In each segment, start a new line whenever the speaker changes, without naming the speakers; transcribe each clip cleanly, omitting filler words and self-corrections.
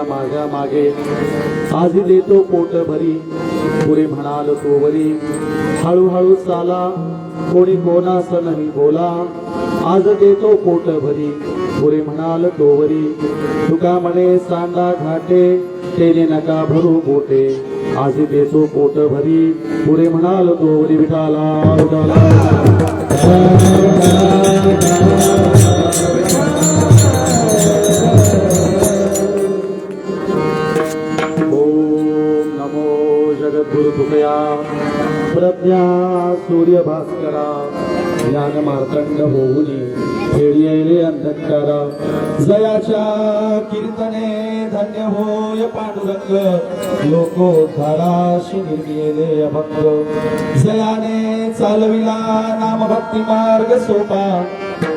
माझ्या मागे आज देतो पोट भरी पुरे म्हणाल तोवरी हळूहळू चाला कोणी कोणास नाही बोला आज देतो पोट भरी पुरे म्हणाल तोवरी तुका म्हणे सांडा घाटे तेने नका भरू बोटे आज देतो पोट भरी पुरे म्हणाल तोवरी विठाला विठाला गुरु तुकया प्रज्ञा सूर्य भास्करा ज्ञान मार्तंड होऊनी खेळिले अंधकारा जयाच्या कीर्तने धन्य होय पांडुरंग लोकोद्धाराशी निर्मिले अभंग जयाने चालविला नाम भक्ती मार्ग सोपा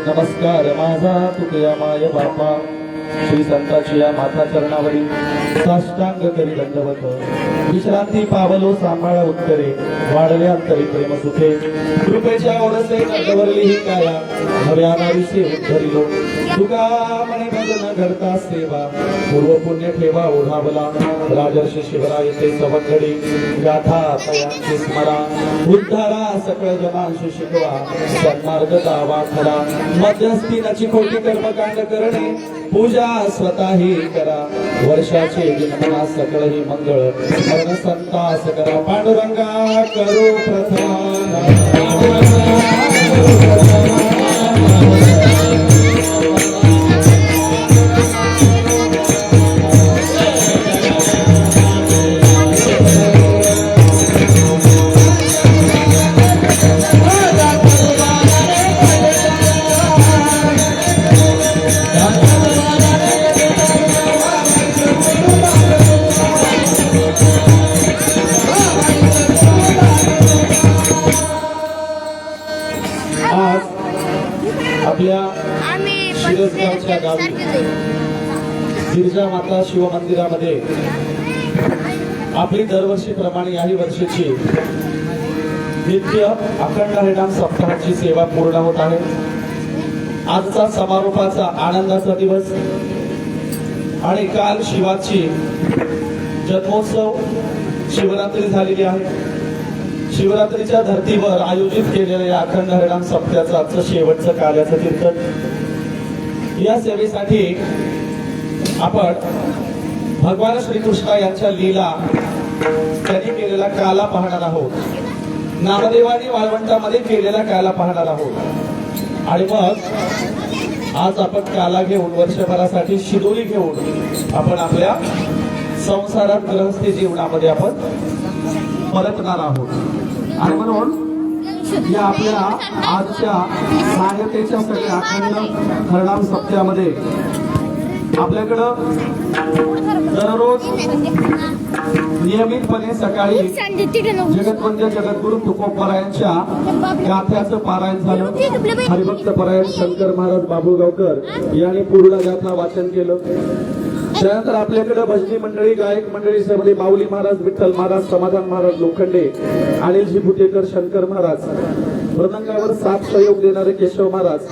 नमस्कार माझा तुकया माय बापा श्री संताची या माता चरणावरी साष्टांग करी दंडवत विश्रांती पावलो सांभाळा उत्तरे वाढले अंतरी प्रेम सुखे कृपेच्या ओरसे नंदवरली ही काया नव्या नाविसे उद्धरिलो तुका म्हणे भजन घडता सेवा पूर्व पुण्य ठेवा ओढावला राजर्षी शिवरायचे सवंगडी गाथा तयांची स्मरा उद्धारा सकळ जनांशी शिकवा सन्मार्ग दावा खरा मध्यस्थी नची खोटी कर्मकांड करणे पूजा स्वतःही करा वर्षाचे दिनमना सकळ ही मंगळ स्मरण संतास करा पांडुरंगा करू प्रथम आपल्या शिरसगावच्या गावी गिरिजा माता शिव मंदिरामध्ये आपली दरवर्षीप्रमाणे याही वर्षीची नित्य अखंड हरिनाम सप्ताहाची सेवा पूर्ण होत आहे। आजचा समारोपाचा आनंदाचा दिवस आणि काल शिवाची जन्मोत्सव शिवरात्री झालेली आहे। शिवरात्रीच्या धर्तीवर आयोजित केलेल्या या अखंड हरिनाम सप्त्याचं आजचं शेवटचं कार्याचं कीर्तन या सेवेसाठी आपण भगवान श्रीकृष्ण यांच्या लीला त्यांनी केलेला काला पाहणार आहोत। नामदेवानी वाळवंटामध्ये केलेला काला पाहणार आहोत आणि मग आज आपण काला घेऊन वर्षभरासाठी शिदोरी घेऊन आपण आपल्या संसारात गृहस्थी जीवनामध्ये आपण परतणार आहोत। आणि म्हणून या आपल्या आजच्या सांगतेच्या सगळ्या अखंड हरिनाम सप्त्यामध्ये आपल्याकडं दररोज नियमितपणे सकाळी जगतवंद्य जगद्गुरु तुकोबरायांच्या गाथ्याचं पारायण झालं। हरिभक्त परायण शंकर महाराज बाबुळगावकर यांनी पूर्ण गाथा वाचन केलं। त्यानंतर आपल्याकडे भजनी मंडळी गायक मंडळी सगळे माऊली महाराज विठ्ठल महाराज समाधान महाराज लोखंडे अनिलजी भुतेकर शंकर महाराज मृदंगावर साथ सहयोग देणारे केशव महाराज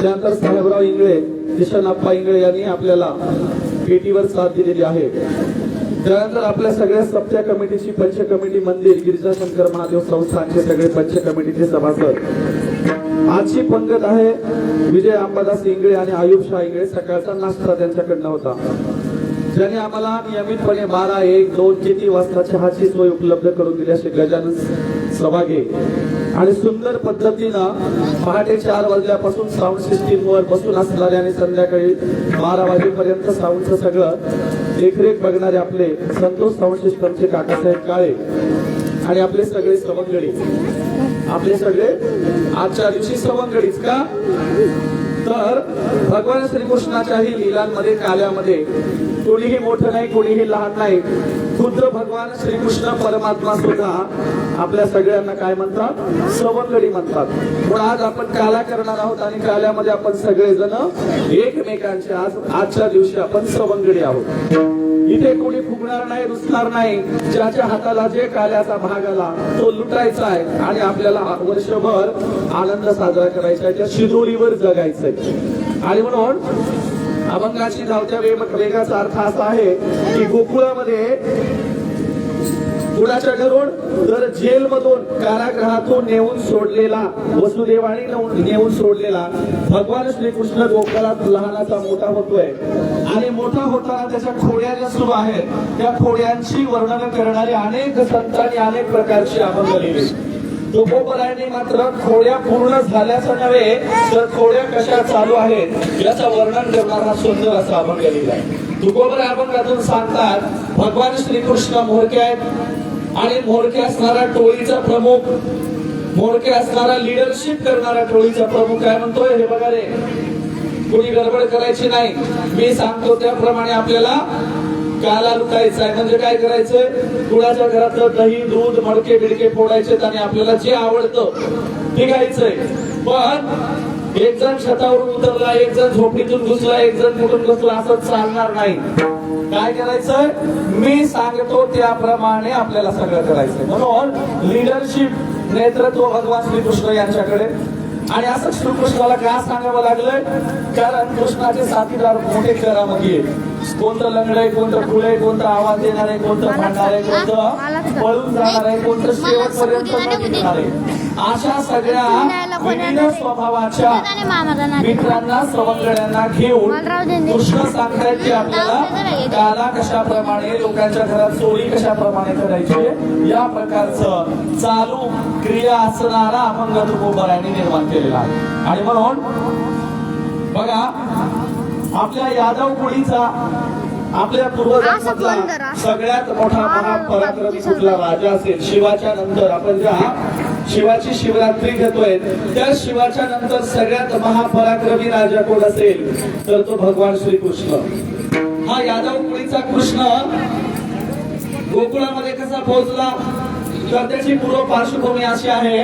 त्यानंतर साहेबराव इंगळे किशनप्पा इंगळे यांनी आपल्याला पेटीवर साथ दिलेली आहे। त्यानंतर आपल्या सगळ्या सप्त्या कमिटीची पंच कमिटी मंदिर गिरिजा शंकर महादेव संस्थानचे सगळे पंच कमिटीचे सभासद आजची पंगत आहे विजय अंबादास इंगळे आणि आयुब शाह इंगळे सकाळचा नाश्ता त्यांच्याकडनं होता ज्यांनी आम्हाला नियमितपणे 12, 1, 2 किती वाजता चहाची सोय उपलब्ध करून दिली असे गजानन सभागे आणि सुंदर पद्धतीनं पहाटे 4 वाजल्यापासून साऊंड सिस्टीम वर बसून असणारे आणि संध्याकाळी 12 वाजेपर्यंत साऊंडचं सगळं देखरेख बघणारे आपले संतोष साऊंड सिस्टमचे काकासाहेब काळे आणि आपले सगळे सवंगडी आपले सगळे आजच्या दिवशी सवंगडीच का तर भगवान श्रीकृष्णाच्याही लीलांमध्ये काल्यामध्ये कोणीही मोठं नाही कोणीही लहान नाही, खुद्द भगवान श्रीकृष्ण परमात्मा सुद्धा आपल्या सगळ्यांना काय म्हणतात, सवंगडी म्हणतात. म्हणून आज आपण काला करणार आहोत आणि काल्यामध्ये आपण सगळेजण एकमेकांचे आजच्या दिवशी आपण सवंगडी आहोत. इथे कोणी फुगणार नाही, रुसणार नाही. ज्याच्या हाताला जे काल्याचा भाग आला तो लुटायचा आहे आणि आपल्याला वर्षभर आनंद साजरा करायचा आहे, त्या शिदोरीवर जगायचंय. आणि म्हणून अभंगाची धावत्या वेगाचा अर्थ असा आहे की गोकुळामध्ये कुणाच्या घरून तर जेलमधून कारागृहातून नेऊन सोडलेला, वसुदेवाने नेऊन सोडलेला भगवान श्रीकृष्ण गोकुळात लहानाचा मोठा होतोय आणि मोठा होताना त्याच्या खोड्या ज्या सुरू आहेत त्या खोड्यांची वर्णन करणारी अनेक संतांनी अनेक प्रकारची अभंग लिहिली. तुकोबरायांनी मात्र खोड्या पूर्ण झाल्याचं नव्हे तर खोड्या कशा चालू आहेत याचं वर्णन करणारा सुंदर असा अभंग लिहिलाय. तुकोबर अभंगातून सांगतात भगवान श्रीकृष्ण मोरके आहेत आणि मोरके असणारा टोळीचा प्रमुख, मोरके असणारा लिडरशिप करणारा टोळीचा प्रमुख काय म्हणतोय, हे बघा रे, कुणी गडबड करायची नाही, मी सांगतो त्याप्रमाणे आपल्याला काला लुटायचा आहे. म्हणजे काय करायचंय, कुणाच्या घरातलं दही दूध मडके बिडके फोडायचे आणि आपल्याला जे आवडतं ते घ्यायचंय. पण एक जण छतावरून उतरला, एक जण झोपडीतून घुसला, एक जण कुठून घुसला असं चालणार नाही. काय करायचंय, मी सांगतो त्याप्रमाणे आपल्याला सगळं करायचंय. म्हणून लिडरशिप, नेतृत्व भगवान श्रीकृष्ण यांच्याकडे. आणि असं श्रीकृष्णाला का सांगावं लागलंय, कारण कृष्णाचे साथीदार मोठे करामती आहेत. कोणतं लंगड आहे, कोणतं खुळ आहे, कोणतं आवाज देणार आहे, कोणतं भांडणार आहे, कोणतं पळून जाणार आहे, कोणतं शेवटपर्यंत टिकणार आहे. अशा सगळ्या विविध स्वभावाच्या मित्रांना, सवंगड्यांना घेऊन कृष्ण सांगतायत की आपल्याला काला कशाप्रमाणे, लोकांच्या घरात चोरी कशाप्रमाणे करायची, या प्रकारचं चालू क्रिया असणारा अभंग तुकोबरायांनी निर्माण केलेला आहे. आणि म्हणून बघा, आपल्या यादव कुळीचा, आपल्या पूर्वजांमधला सगळ्यात मोठा महापराक्रमी कुठला राजा असेल, शिवाच्या नंतर आपण ज्या शिवाची शिवरात्री घेतोय त्या शिवाच्या नंतर सगळ्यात महापराक्रमी राजा कोण असेल तर तो भगवान श्रीकृष्ण. हा यादव कुळीचा कृष्ण गोकुळामध्ये कसा पोहोचला तर त्याची पूर्व पार्श्वभूमी अशी आहे,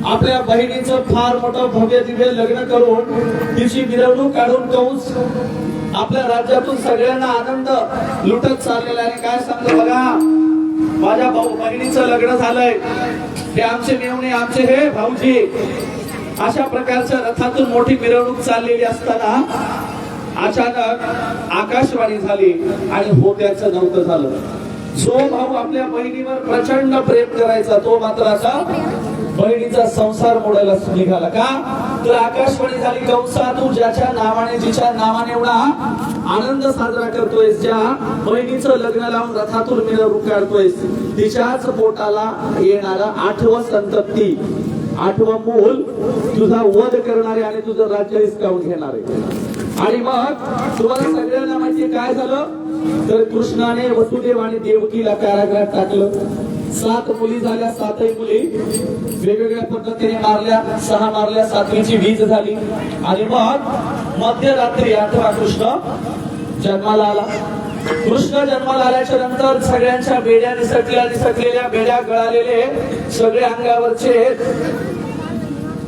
आपल्या बहिणीचं फार मोठं भव्य दिव्य लग्न करून तिची मिरवणूक काढून कंस आपल्या राज्यातून सगळ्यांना आनंद लुटत चाललेला आहे. काय सांगतो बघा, माझ्या बहिणीचं लग्न झालंय, हे आमचे मेवणे, आमचे हे भाऊजी. अशा प्रकारच्या रथातून मोठी मिरवणूक चाललेली असताना अचानक आकाशवाणी झाली आणि होत्याचं नव्हतं झालं. जो भाऊ आपल्या बहिणीवर प्रचंड प्रेम करायचा तो मात्र असा बहिणीचा संसार मोडायला निघाला. का तर आकाशवाणी झाली, कंसा तू ज्याच्या नावाने, जिच्या नावाने एवढा आनंद साजरा करतोय, ज्या बहिणीचं लग्न लावून रथातून मिरवणूक काढतोय, तिच्याच पोटाला येणारा 8वं संतती, 8वं मूल तुझा वध करणारे आणि तुझं राज्य हिसकावून घेणारे. आणि मग तुम्हाला सगळ्यांना माहिती काय झालं तर कृष्णाने वसुदेव आणि देवकीला कारागृहात टाकलं. 7 मुली झाल्या, 7ही मुली वेगवेगळ्या पद्धतीने मारल्या, 6 मारल्या, 7वीची वीज झाली. आणि मग मध्यरात्री 8वा कृष्ण जन्माला आला. कृष्ण जन्माला आल्याच्या नंतर सगळ्यांच्या बेड्या निसटलेल्या बेड्या गळालेले सगळे अंगावरचे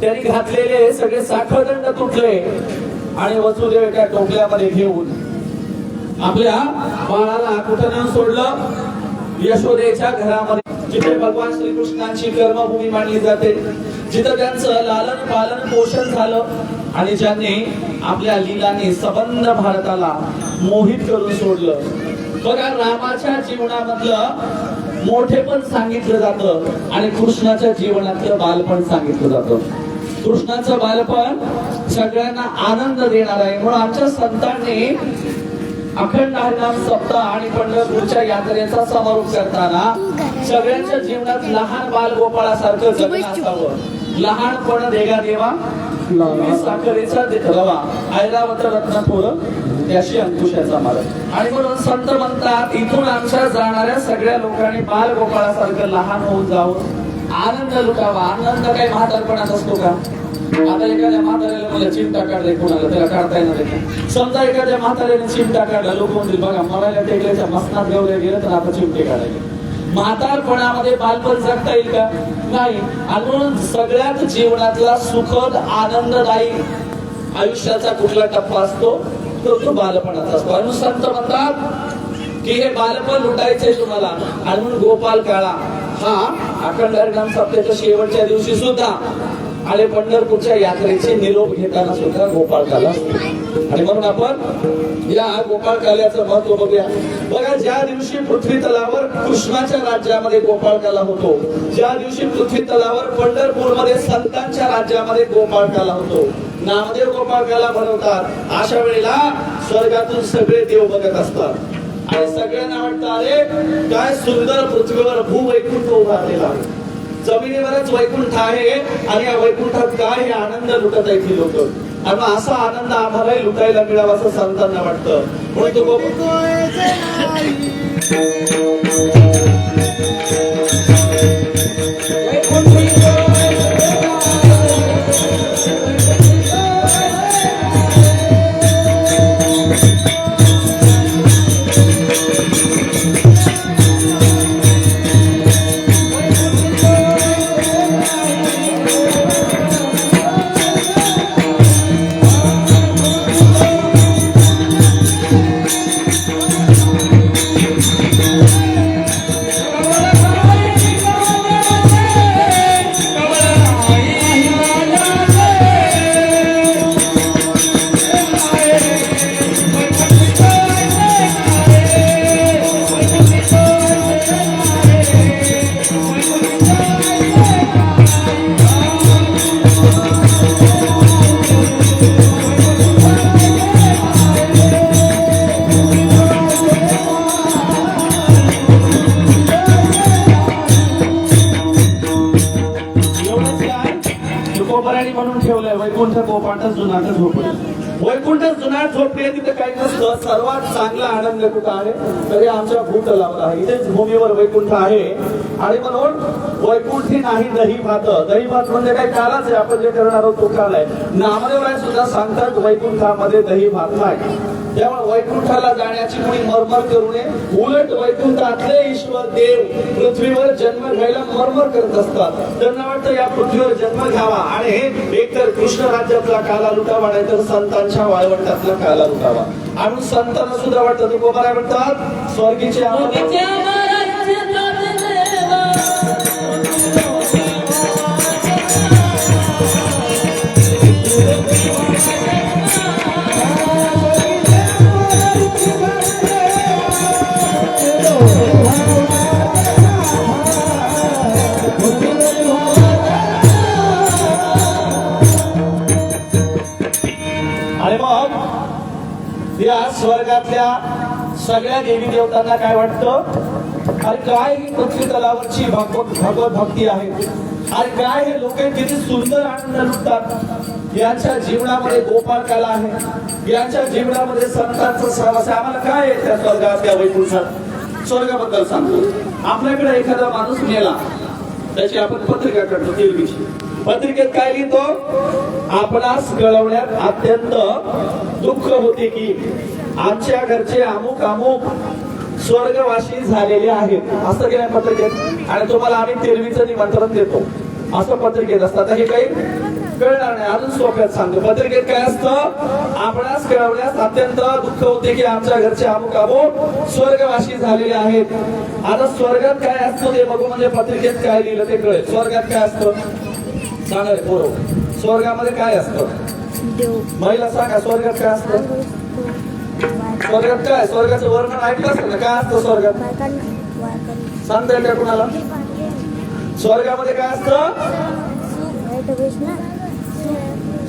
त्यांनी घातलेले सगळे साखळदंड तुटले आणि वसुदेव एका टोपल्यामध्ये घेऊन आपल्या बाळाला कुठं नेऊन सोडलं, यशोदेच्या घरामध्ये, जिथे भगवान श्रीकृष्णांची कर्मभूमी मानली जाते, जिथं त्यांचं लालन पालन पोषण झालं आणि ज्यांनी आपल्या लीलांनी सबंध भारताला मोहित करून सोडलं. बघा, रामाच्या जीवनामधलं मोठेपण सांगितलं जातं आणि कृष्णाच्या जीवनातलं बालपण सांगितलं जातं. कृष्णाचं बालपण सगळ्यांना आनंद देणार आहे. म्हणून आमच्या संतांनी अखंड हरिनाम सप्ताह आणि पंढरपूरच्या यात्रेचा समारोप करताना सगळ्यांच्या जीवनात लहान बाल गोपाळासारखं जगणं असावं. लहानपण देगा देवा साखरेचा रवा, ऐरावत रत्न थोर त्याशी अंकुशाचा मार. आणि म्हणून संत म्हणतात, इथून आमच्या जाणाऱ्या सगळ्या लोकांनी बाल गोपाळासारखं लहान होऊन जावं, आनंद लुटावा. आनंद काही म्हातारपणात असतो का? आता एखाद्या म्हाताऱ्याला मला चिमटा काढलाय कोणाला त्याला काढता येणार आहे. समजा एखाद्या म्हाताऱ्याने चिमटा काढला, लोक म्हणतील बघा मरायला टेकल्याच्या मसनात गवल्या गेलं तर आता चिमटे काढायचे. म्हातारपणामध्ये बालपण जगता येईल का? नाही. आणि म्हणून सगळ्यात जीवनातला सुखद आनंददायी आयुष्याचा कुठला टप्पा असतो तो बालपणाचा असतो. आणि संत म्हणतात की हे बालपण लुटायचंय तुम्हाला. आणि म्हणून गोपाल काळा हा अखंड हरिनाम सप्ताहाच्या शेवटच्या दिवशी सुद्धा आणि पंढरपूरच्या यात्रेचे निरोप घेताना सुद्धा गोपाळ काला. आणि म्हणून आपण या गोपाळ काल्याचं महत्व बघूया. बघा, ज्या दिवशी पृथ्वी तलावर कृष्णाच्या राज्यामध्ये गोपाळ काला होतो, ज्या दिवशी पृथ्वी तलावर पंढरपूरमध्ये संतांच्या राज्यामध्ये गोपाळ काला होतो, नामदेव गोपाळ काला भरवतात. अशा वेळेला स्वर्गातून सगळे देव बघत असतात आणि सगळ्यांना वाटतं अरे काय सुंदर पृथ्वीवर भूवैकुंठ उभारलेला आहे, जमिनीवरच वैकुंठ आहे आणि या वैकुंठात काय हे आनंद लुटत आहेत ही लोक. आणि असा आनंद आम्हालाही लुटायला मिळावा असं संतांना वाटतं. म्हणून तो म्हणून ठेवलंय वैकुंठ गोपांठ जुनाट झोपडे. वैकुंठ जुनाट झोपडे तिथे काही नसतं. सर्वात चांगला आनंद कुठं आहे तर आमच्या भूतलावर आहे. इथेच भूमीवर वैकुंठ आहे. आणि म्हणून वैकुंठी नाही दही भात. दही भात म्हणजे काही कालाच आहे, आपण जे करणार आहोत तो काल आहे. नामदेवराय सुद्धा सांगतात वैकुंठामध्ये दही भात नाही. त्यामुळे वैकुंठाला जाण्याची कोणी मरमर करू नये. उलट वैकुंठातले ईश्वर देव पृथ्वीवर जन्म घ्यायला मरमर करत असतात. त्यांना वाटतं या पृथ्वीवर जन्म घ्यावा आणि एकतर कृष्ण राज्यातला काला लुटावा नाही तर संतांच्या वाळवंटातला काला लुटावा. आणि संतांना सुद्धा वाटतं ते गोपाळ म्हणतात स्वर्गीचे या स्वर्गातल्या सगळ्या देवी देवतांना काय वाटतं अरे काय ही पृथ्वी तलावरची भगवत भक्ती आहे, अरे काय हे लोक किती सुंदर आनंद लुटतात. यांच्या जीवनामध्ये गोपाळ काला आहे, यांच्या जीवनामध्ये संतांचा सहवास आहे. आम्हाला काय आहे त्या स्वर्गात त्या वैकुंठात स्वर्गाबद्दल सांगतो. आपल्याकडे एखादा माणूस मेला त्याची आपण पत्रिका काढतो तेलगीची. पत्रिकेत काय लिहितो आपणास कळवण्यात अत्यंत दुःख होते की आमच्या घरचे अमुक अमुक स्वर्गवासी झालेले आहेत असं की नाही पत्रिकेत. आणि तुम्हाला आम्ही तेलवीचं निमंत्रण देतो असं पत्रिकेत असतं. हे काही कळणार नाही, अजून सोप्यात सांगतो. पत्रिकेत काय असतं आपणास कळवण्यास अत्यंत दुःख होते की आमच्या घरचे अमुक अमुक स्वर्गवासी झालेले आहेत. आता स्वर्गात काय असतं ते बघू म्हणजे पत्रिकेत काय लिहिलं ते कळेल. स्वर्गात काय असतं सांगा बरोबर. स्वर्गामध्ये काय असतं महिला सांगा स्वर्गात काय असतं. स्वर्गात काय स्वर्गाचं वर्णन ऐकलं असेल ना काय असतं स्वर्गात सांगता येईल का कुणाला. स्वर्गामध्ये काय असतं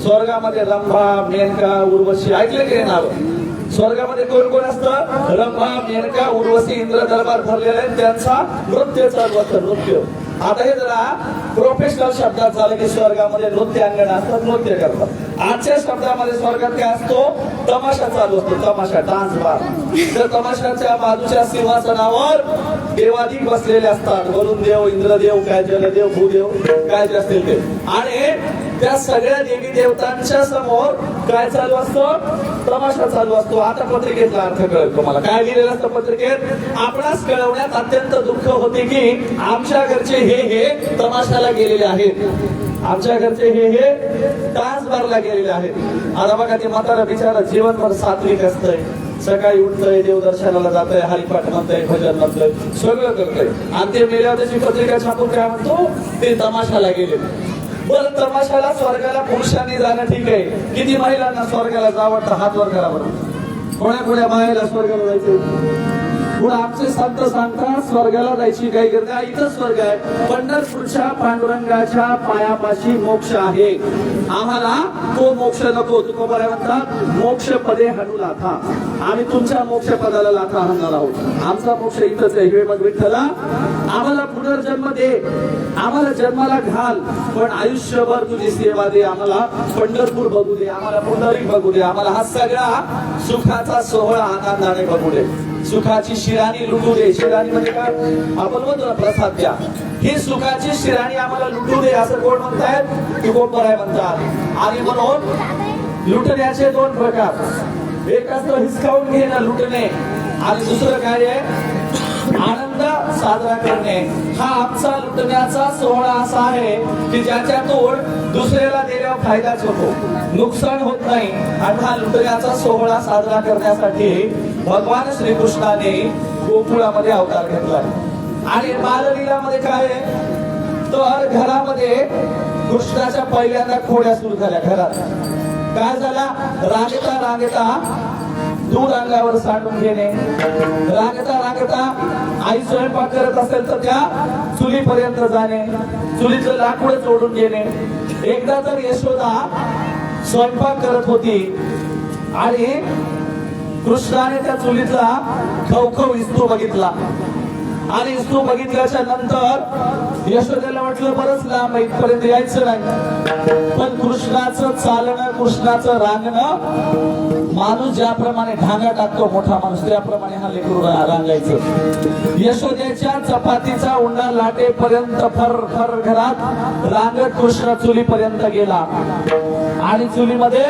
स्वर्गामध्ये रंभा मेनका उर्वशी ऐकलं की नाव. स्वर्गामध्ये कोण कोण असतं रंभा मेनका उर्वशी इंद्र दरबार भरलेला आहे त्यांचा नृत्य चालू असतं नृत्य. आता हे जरा प्रोफेशनल शब्दात झालं की स्वर्गामध्ये नृत्यांगण असतात नृत्य करतात. आजच्या शब्दामध्ये स्वर्गात काय असतो तमाशा चालू असतो तमाशा डान्स बार. तर तमाशाच्या बाजूच्या सिंहासनावर देवाधिक बसलेले असतात वरुण देव इंद्रदेव काय जलदेव भूदेव काय जे असतील ते. आणि त्या सगळ्या देवी देवतांच्या समोर काय चालू असतो? तमाशा चालू असतो. आता पत्रिकेतला अर्थ कळेल तुम्हाला. काय लिहिलेलं असतं पत्रिकेत? आपणास कळवण्यात अत्यंत दुःख होते की आमच्या घरचे हे तमाशाला गेलेले आहेत, आमच्या घरचे हे डान्स बारला गेलेले आहेत. आता बघा ते म्हातारा बिचारा जीवनभर सात्विक असतंय, सकाळी उठतंय, देवदर्शनाला जातंय, हरिपाठ म्हणतंय, भजन म्हणतंय, सगळं करतंय, आणि ते मेल्यावर त्याची पत्रिका छापून काय म्हणतो? ते तमाशाला गेले. बरं, तमाशाला स्वर्गाला पुरुषांनी जाणं ठीक आहे. किती महिलांना स्वर्गाला जावं वाटतं? हात वर करा बरं. कोण्या महिला स्वर्गाला जायचं? पुढे आमचे संत सांगतात स्वर्गाला जायची काही गरज नाही. इथं स्वर्ग आहे. पंढरपूरच्या पांडुरंगाच्या पायापाशी मोक्ष आहे. आम्हाला तो मोक्ष नको. तुकोबाराय म्हणतात मोक्ष पदे हणू लाथा. आम्ही तुमच्या मोक्ष पदाला लाथा हाणणार आहोत. आमचा मोक्ष इथंच आहे. हे मग विठ्ठला आम्हाला पुनर्जन्म दे, आम्हाला जन्माला घाल, पण आयुष्यभर तुझी सेवा दे. आम्हाला पंढरपूर बघू दे, आम्हाला पुंडलिक बघू दे, आम्हाला हा सगळा सुखाचा सोहळा आनंदाने बघू दे. सुखाची शिराणी लुटू दे. शिराणी म्हणजे काय? आपण म्हणतो ना प्रसाद द्या. ही सुखाची शिराणी आम्हाला लुटू दे असं कोण म्हणतायत? तुकोबराय म्हणतात. आणि म्हणून लुटण्याचे दोन प्रकार. एक असतं हिसकावून घेणं, लुटणे, आणि दुसरं काय आहे? आनंद साजरा करणे. हा आमचा लुटण्याचा सोहळा असा आहे की ज्याच्यातून दुसऱ्याला दिल्यावर फायदाच होतो, नुकसान होत नाही. आणि हा लुटण्याचा सोहळा साजरा करण्यासाठी भगवान श्रीकृष्णाने गोकुळामध्ये अवतार घेतलाय. आणि बाललीलामध्ये काय आहे? तर घरामध्ये कृष्णाच्या पहिल्यांदा खोड्या सुरू झाल्या. घरात काय झाला? रांगेता दूध अंगावर सांडून घेणे, रांगता आई स्वयंपाक करत असेल तर त्या चुलीपर्यंत जाणे, चुलीचं लाकूड चोडून घेणे. एकदा तर यशोदा स्वयंपाक करत होती आणि कृष्णाने त्या चुलीतला खवखव इस्तू बघितला, आणि इस्तू बघितल्याच्या नंतर यशोदेला म्हटलं बरंच लांब इथपर्यंत यायचं नाही. पण कृष्णाचं चालणं, कृष्णाचं रांगणं, माणूस ज्याप्रमाणे ढांगा टाकतो मोठा माणूस, त्याप्रमाणे हा लेकरू रांगायचं. यशोदेच्या चपातीचा उंडा लाटेपर्यंत फर फर घरात रांगत कृष्ण चुलीपर्यंत गेला, आणि चुलीमध्ये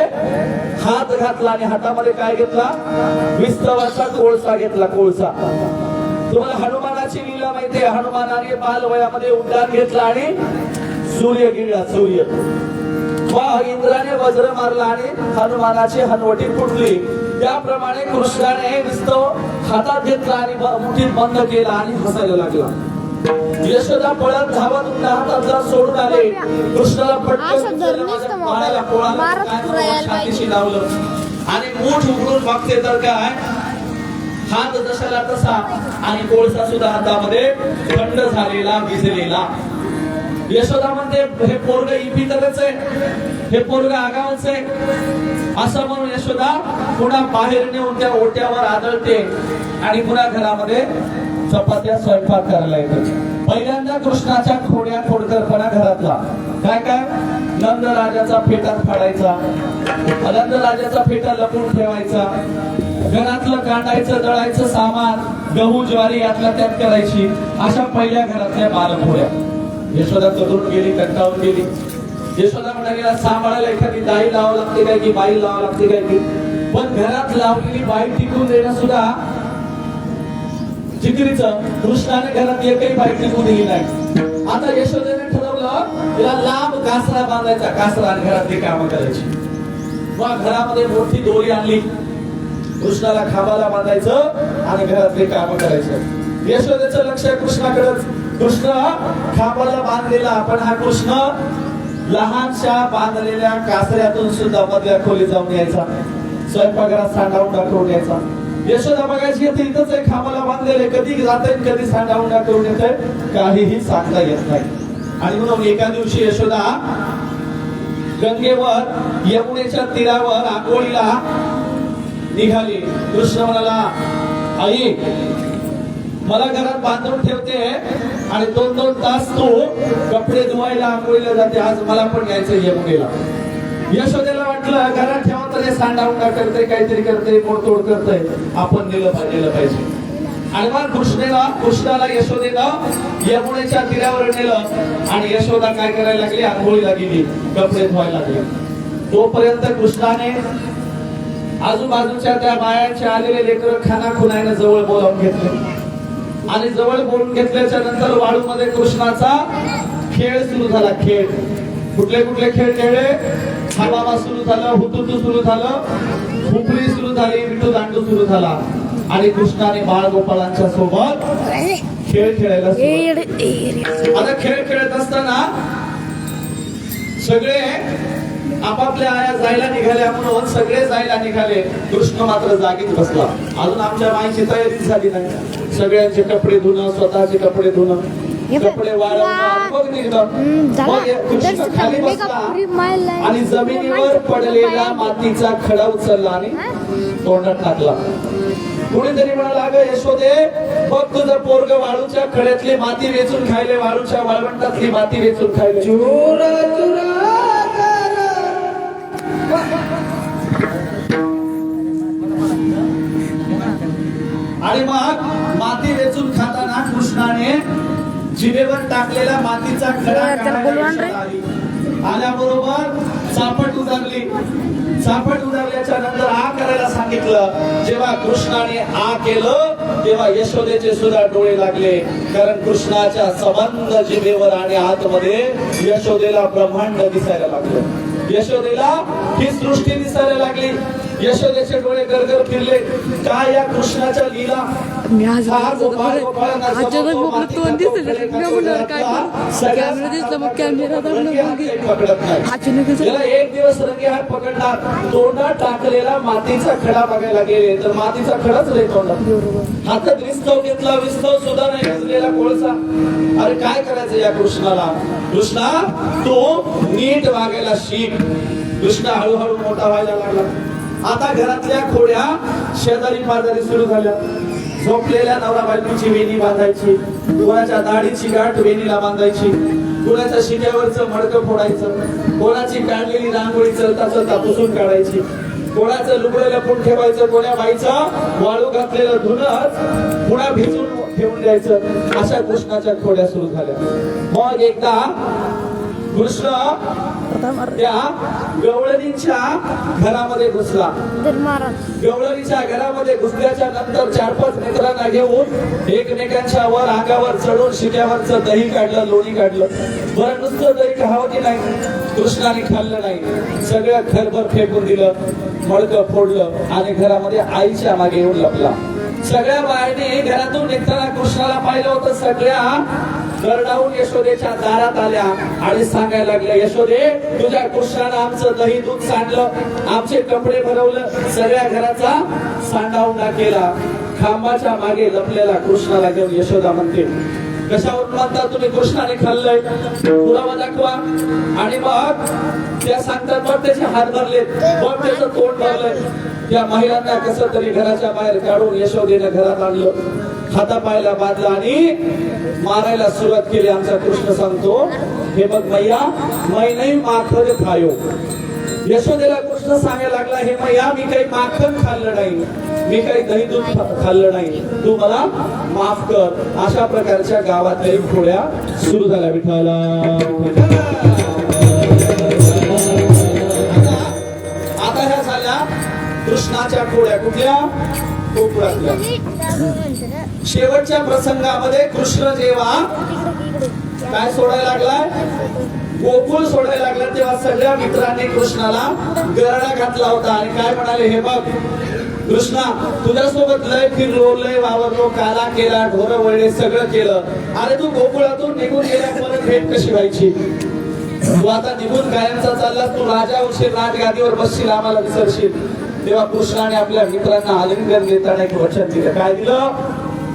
हात घातला, आणि हातामध्ये काय घेतला? विस्तवाचा कोळसा घेतला. कोळसा. तुम्हाला हनुमानाची लीला माहितीये? हनुमानाने बालवयामध्ये उड्डाण घेतला आणि सूर्य गिळला. सूर्य इंद्राने वज्र मारला आणि हनुमानाची हनवटी फुटली. त्याप्रमाणे कृष्णाने विस्तव हातात घेतला आणि मुठीत बंद केला आणि हसायला लागला. यशोदा पळत धावत हातातला सोडून आले. कृष्णाला पटकन बाळाला पोळाला लावलं आणि मूठ उघडून बघते तर काय? हात जशाला तसा, आणि कोळसा सुद्धा हातामध्ये थंड झालेला, भिजलेला. यशोदा म्हणते हे पोरग इपितरच आहे, हे पोरग आगावच आहे. असं म्हणून यशोदा पुन्हा बाहेर नेऊन त्या ओट्यावर आदळते आणि पुन्हा घरामध्ये चपात्या स्वयंपाक करायला येते. पहिल्यांदा कृष्णाच्या खोड्या खोडकरपणा घरातला काय काय? नंदराजाचा फेटा फाडायचा, नंदराजाचा फेटा लपून ठेवायचा, घरातलं कांडायचं दळायचं सामान, गहू ज्वारी यातल्या त्यात करायची. अशा पहिल्या घरातल्या बालपोळ्या. यशोदा चढून गेली, कंटाळून गेली. यशोदा म्हणा गेला सांभाळायला एखादी दाई लावावं लागते काय की बाई लावावं लागते काय की, पण घरात लावलेली बाई टिकून देणं सुद्धा जिकरीचं. कृष्णाने घरात एकही बाई टिकून दिली नाही. आता यशोदेने ठरवलं तिला लांब कासरा बांधायचा, कासरा, आणि घरातली कामं करायची. मग घरामध्ये मोठी दोरी आणली, कृष्णाला खांबाला बांधायचं आणि घरातले काम करायचं. यशोदेचं लक्ष कृष्णाकडेच. कृष्ण खांबाला बांधलेला, पण हा कृष्ण लहानशा बांधलेल्या कासऱ्यातून सुद्धा मधल्या खोली जाऊन यायचा, स्वयंपाकघरात सांडावून दाखवून यायचा. यशोदा बघायची इथंच आहे, खांबाला बांधलेले, कधी जाते कधी सांडावून दाखवून येते, काहीही सांगता येत नाही. आणि म्हणून एका दिवशी यशोदा गंगेवर, यमुनेच्या तीरावर आंघोळीला निघाली. कृष्ण म्हणाला आई मला घरात बांधून ठेवते आणि 2-2 तास तू कपडे धुवायला आंघोळीला जाते, आज मला पण यायचं यमुनेला. यशोदेला वाटलं घरात ठेवा तर सांडावून करते, काहीतरी करते, मोडतोड करते, आपण नेलं पाहिजे. आणि मग कृष्णाला यशोदेनं यमुनेच्या तीरावर नेलं आणि यशोदा काय करायला लागली, आंघोळीला गेली, कपडे धुवायला लागले. तोपर्यंत कृष्णाने आजूबाजूच्या त्या बायांचे आलेले लेकर खानाखुनाने जवळ बोलावून घेतले आणि जवळ बोलून घेतल्याच्या नंतर वाळूमध्ये कृष्णाचा खेळ सुरू झाला. खेळ कुठले कुठले खेळ खेळले, छाबाबा सुरू झालं, हुतुतू सुरू झालं, खुपरी सुरू झाली, विटू दांडू सुरू झाला आणि कृष्णाने बाळगोपाळांच्या सोबत खेळ खेळायला सुरुवात. आता खेळ खेळत असताना सगळे आपापल्या आया जायला निघाल्या म्हणून सगळे जायला निघाले. कृष्ण मात्र जागीच बसला. अजून आमच्या माईची तयारी झाली नाही. सगळ्यांचे कपडे धुणं, स्वतःचे कपडे धुणं, कपडे वाळवणं, मग निघणं. मग कृष्ण खाली बसला आणि जमिनीवर पडलेला मातीचा खडा उचलला आणि तोंडात टाकला. कुणीतरी म्हणाला, अगं यशोदे, बघ तुझं पोरग वाळूच्या खड्यातली माती वेचून खायले, वाळूच्या वाळवंटातली माती वेचून खायले. आणि मग माती वेचून खाताना कृष्णाने जिभेवर टाकलेला मातीचा खडा आल्याबरोबर चापट उदारली. चापट उदारल्याच्या नंतर आ करायला सांगितलं. जेव्हा कृष्णाने आ केलं तेव्हा यशोदेचे सुद्धा डोळे लागले, कारण कृष्णाच्या सबंध जिभेवर आणि आतमध्ये यशोदेला ब्रह्मांड दिसायला लागलं. यशोदेला ही सृष्टी दिसायला लागली. यशोदेचे डोळे गरगर फिरले. काय या कृष्णाच्या लीला, एक दिवस रंगे हात पकडणार, तोंडात टाकलेला मातीचा खडा बघायला गेले तर मातीचा खडाच रे तोंडात. हातात विस्तव घेतला, विस्तव सुद्धा नाही भिजलेला कोळसा. अरे काय करायचं या कृष्णाला? कृष्णा, तू नीट वागायला शिक. कृष्ण हळूहळू मोठा व्हायला लागला. आता घरातल्या खोड्या शेजारी पाजारी सुरू झाल्या. झोपलेल्या नवरा बायकोची वेणी बांधायची, कोणाच्या दाढीची गाठ वेणीला बांधायची, कोणाच्या शिट्यावरचं मडकं फोडायचं, कोणाची काढलेली रांगोळी चलता चलता पुसून काढायची, कोणाचं लुगडं लपून ठेवायचं, कोण्या बाईचं वाळू घातलेलं धुणं पुन्हा भिजून ठेवून द्यायचं. अशा कृष्णाच्या खोड्या सुरू झाल्या. मग एकदा कृष्ण त्या गवळणीच्या घरामध्ये घुसला. गवळणीच्या घरामध्ये घुसल्याच्या नंतर 4-5 मित्रांना घेऊन एकमेकांच्या वर अंगावर चढून शिट्यावरचं दही काढलं, लोणी काढलं. बरं नुसतं दही खावं की नाही, कृष्णाने खाल्लं नाही. सगळं घरभर फेकून दिलं, मडकं फोडलं आणि घरामध्ये आईच्या मागे येऊन लपला. सगळ्या बायांनी घरातून निघताना कृष्णाला पाहिलं होतं. सगळ्या गरडावून यशोदेच्या दारात आल्या आणि सांगायला लागल्या, यशोदे, तुझ्या कृष्णानं आमचं दही दूध सांडलं, आमचे कपडे भरवलं, सगळ्या घराचा सांडावून केला. खांबाच्या मागे लपलेला कृष्णाला घेऊन यशोदा म्हणते, कशावरून म्हणता तुम्ही कृष्णाने खाल्लंय, पुरावा दाखवा. आणि मग त्या सांगतात, मग त्याचे हात भरले, मग त्याचं तोंड भरलंय. त्या महिलांना कसं तरी घराच्या बाहेर काढून यशोदेनं घरात आणलं, हातापायला बांधलं आणि मारायला सुरुवात केली. आमचा कृष्ण सांगतो, हे बघ मैया, मै नाही माखन खायो. यशोदेला कृष्ण सांगायला लागला, हे मैया, मी काही माखन खाल्लं नाही, मी काही दही दूध खाल्लं नाही, तू मला माफ कर. अशा प्रकारच्या गावातल्या खोड्या सुरू झाल्या. विठाला आता ह्या झाल्या कृष्णाच्या खोड्या. कुठल्या? गोकुळातल्या. शेवटच्या प्रसंगामध्ये कृष्ण जेव्हा काय सोडायला लागलाय, गोकुळ सोडायला लागला, तेव्हा सगळ्या मित्रांनी कृष्णाला गरडा घातला होता आणि काय म्हणाले, हे बघ कृष्णा, तुझ्यासोबत लय फिरलो, लय वावरलो, काला केला, ढोर वळले, सगळं केलं. अरे तू गोकुळातून निघून गेल्या, परत भेट कशी व्हायची? तू आता निघून कायमचा चालला, तू राजा होशील, राजगादीवर बसशील, आम्हाला विसरशील. तेव्हा कृष्णाने आपल्या मित्रांना आलिंगन देताना एक वचन दिलं. काय दिलं?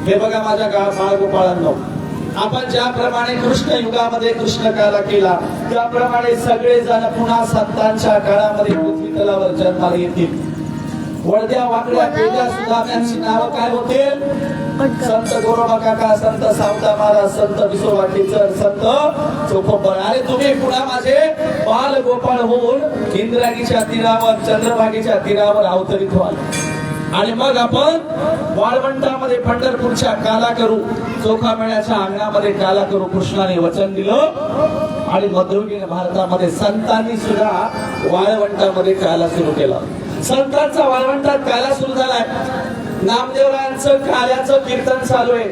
हे बघा माझ्या बाळगोपाळांनो, आपण ज्याप्रमाणे कृष्ण युगामध्ये कृष्ण काला केला, त्याप्रमाणे सगळे जण पुन्हा संतांच्या काळामध्ये पृथ्वी तलावर जन्माला येतील. वळद्या वाकड्या पेद्या सुधाम्यांची नावं काय होतील? संत गोरोबा काका, संत सावता महाराज, संत विसोबा टीचर, संत चोखोबर. अरे तुम्ही पुन्हा माझे बाल गोपाळ होऊन इंद्रायणीच्या तीरावर, चंद्रभागेच्या तीरावर अवतरित व्हाल. आणि मग आपण वाळवंटामध्ये पंढरपूरच्या काला करू, चोखा मेळ्याच्या अंगणामध्ये काला करू कृष्णाने वचन दिलं. आणि मध्ययुगीन भारतामध्ये संतांनी सुद्धा वाळवंटामध्ये काला सुरू केला. संतांचा वाळवंटात काला सुरू झालाय. नामदेवरायांचं काल्याचं कीर्तन चालू आहे.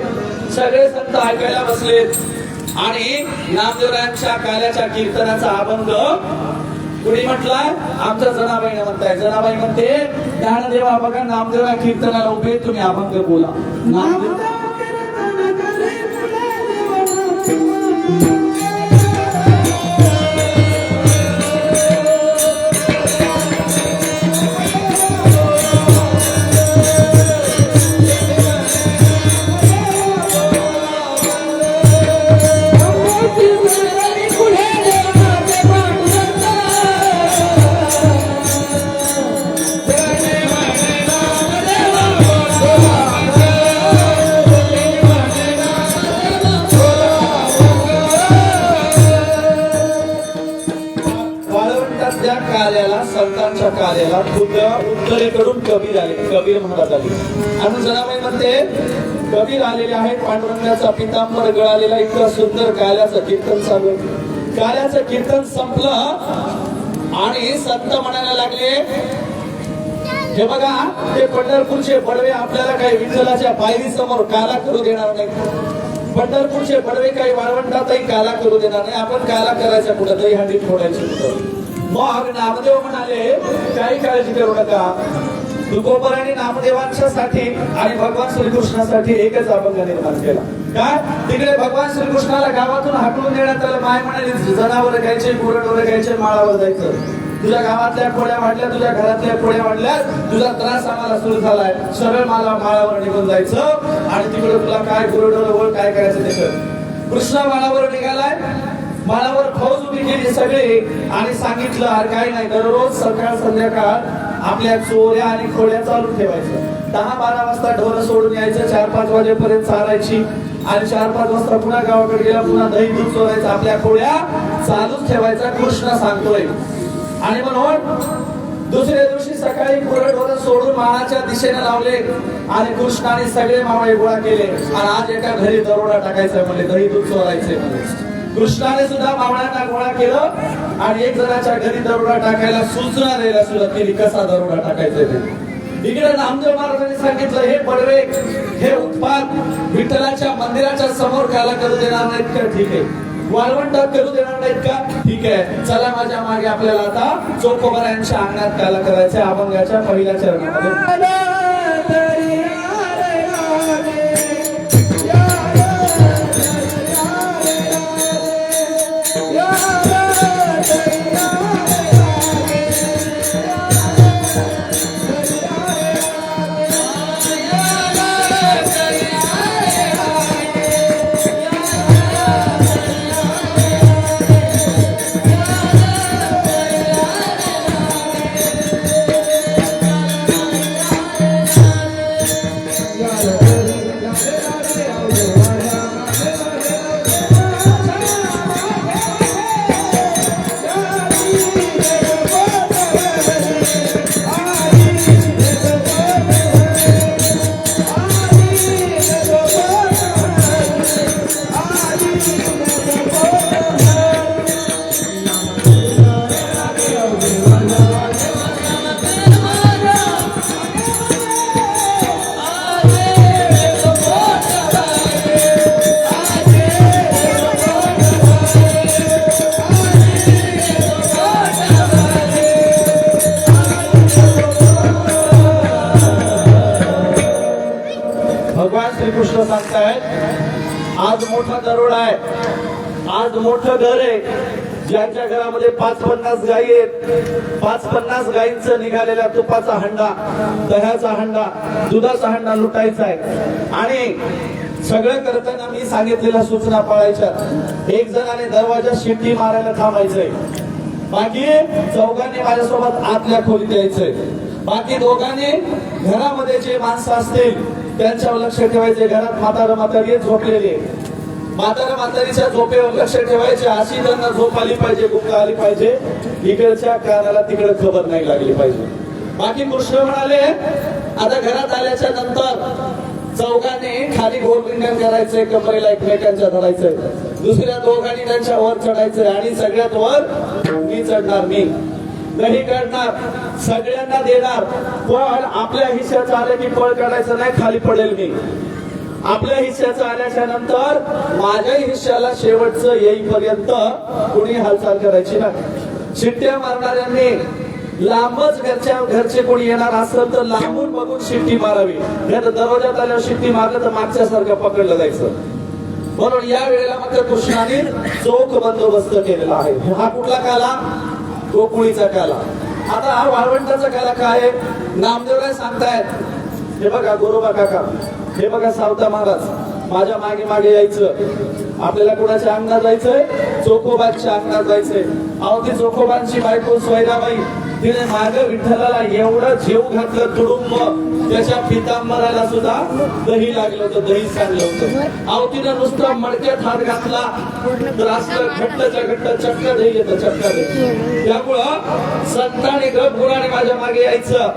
सगळे संत ऐकायला बसलेत आणि नामदेवरायांच्या काल्याच्या कीर्तनाचा अभंग कुणी म्हटलाय? आमच्या जनाबाईने म्हणताय. जनाबाई म्हणते ज्ञानदेवा बघा नामदेवरा कीर्तनाला उभे, तुम्ही अभंग बोला. नामदेव संतांच्या कार्याला उत्तरेकडून कबीर आले. कबीर महाराज आले आणि जनाबाई म्हणते कबीर आलेले आहेत. पांडुरंगाचा पितांबर गळालेला इतका सुंदर काल्याचं कीर्तन चालू. काल्याचं कीर्तन संपलं आणि संत म्हणायला लागले, हे बघा ते पंढरपूरचे बडवे आपल्याला काही विठ्ठलाच्या पायरी समोर काला करू देणार नाही. पंढरपूरचे बडवे काही वाळवंटातही काला करू देणार नाही. आपण काला करायचा कुठं, दही हंडी फोडायची कुठं. मग नामदेव म्हणाले काही काळजी करू नका. तुकोबराने नामदेवांच्या साठी आणि भगवान श्रीकृष्णासाठी एकच अभंग निर्माण केला. काय? तिकडे भगवान श्रीकृष्णाला गावातून हाकलून देण्यात आलं. माय म्हणाली जनावर घ्यायचे, गुरढोरं घ्यायचे, माळावर जायचं. तुझ्या गावातल्या खोड्या वाढल्या, तुझ्या घरातल्या खोड्या वाढल्या, तुझा त्रास आम्हाला सुरू झालाय. सरळ माळावर निघून जायचं आणि तिकडे तुला काय गुरढोरं काय करायचं ते कर. कृष्णा माळावर निघालाय. माळावर फौज उभी केली सगळे आणि सांगितलं अरे काय नाही, दररोज सकाळ संध्याकाळ आपल्या चोऱ्या आणि खोड्या चालू ठेवायचं. 10-12 वाजता ढोरं सोडून यायचं, 4-5 वाजेपर्यंत चारायची आणि 4-5 वाजता पुन्हा गावाकडे गेला, पुन्हा दही दूध चोरायचं. आपल्या खोड्या चालूच ठेवायचा कृष्ण सांगतोय. आणि म्हणून दुसऱ्या दिवशी सकाळी ढोरं सोडून माळाच्या दिशेने लावले आणि कृष्णाने सगळे मावळे गोळा केले आणि आज एका घरी दरोडा टाकायचा म्हणले, दही दूध चोरायचे म्हणले. कृष्णाने सुद्धा मावळ्यांना गोळा केलं आणि एक जणाच्या घरी दरोडा टाकायला सूचना द्यायला सुरुवात केली, कसा दरोडा टाकायचा ते. इकडे नामदेव महाराजांनी सांगितलं हे बडवे, हे उत्पाद विठ्ठलाच्या मंदिराच्या समोर काला करू देणार नाहीत का? ठीक आहे. वाळवंटात करू देणार नाहीत का? ठीक आहे. चला माझ्या मागे आपल्याला आता चोखोबरायांच्या अंगणात काला करायच्या. अभंगाच्या पहिल्या चरणामध्ये श्रीकृष्ण सांगतायत आज मोठा दरोडा आहे, आज मोठं घर आहे. ज्यांच्या घरामध्ये 5-50 गायी आहेत, 5-50 गायींचं निघालेला तुपाचा हंडा, दह्याचा हंडा, दुधाचा हंडा लुटायचा आहे. आणि सगळं करताना मी सांगितलेल्या सूचना पाळायच्या. एक जणाने दरवाजा शिट्टी मारायला थांबायचंय, बाकी चौघांनी माझ्यासोबत आतल्या खोलीत यायचंय, बाकी दोघांनी घरामध्ये जे माणसं असतील त्यांच्यावर लक्ष ठेवायचे. घरात म्हातारा म्हातारी झोपलेले, म्हातारा म्हातारीच्या झोपेवर लक्ष ठेवायचे. अशी त्यांना झोप आली पाहिजे, गुंगा आली पाहिजे, इकडच्या कानाला तिकडे खबर नाही लागली पाहिजे. बाकी कृष्ण म्हणाले आता घरात आल्याच्या नंतर चौघांनी खाली गोरविंगण करायचंय, कमरेला एकमेकांच्या धरायचंय, दुसऱ्या दोघांनी त्यांच्या वर चढायचंय आणि सगळ्यात वर मी चढणार, मी दही काढणार, सगळ्यांना देणार. पण आपल्या हिश्श्याचं आलं की पळ काढायचं नाही, खाली पडेल मी. आपल्या हिश्श्याचं आल्याच्या नंतर माझ्या हिश्श्याला शेवटचं येईपर्यंत कुणी हालचाल करायची नाही. शिट्ट्या मारणाऱ्यांनी लांबच घरचे कोणी येणार असेल तर लांबून बघून शिट्टी मारावी. दरवाजात आल्यावर शिट्टी मारलं तर मागच्या सारखं पकडलं जायचं. म्हणून या वेळेला मात्र कृष्णाने चोख बंदोबस्त केलेला आहे. हा कुठला काला? गोकुळीचा काला. आता हा वाळवंटाचा काला काय आहे? नामदेवराय सांगतायत, हे बघा गोरोबा काका, हे बघा सावता महाराज, माझ्या मागे मागे यायचं. आपल्याला कुणाच्या अंगणात जायचंय? चोखोबाच्या अंगणात जायचंय. अहो ती चोखोबांची बायको सोयराबाई, तिने माग विठ्ठलाला एवढं जेव घातलं तुडुंब, त्याच्या पितांबराला सुद्धा दही लागलं होतं, दही सांगलं होतं. अहो तिने नुसता मडक्यात हात घातला तर असलं घट्टच्या घट्ट चक्का दही येतं, चक्का दही. त्यामुळं संतांनी गपगुणाने माझ्या मागे यायचं.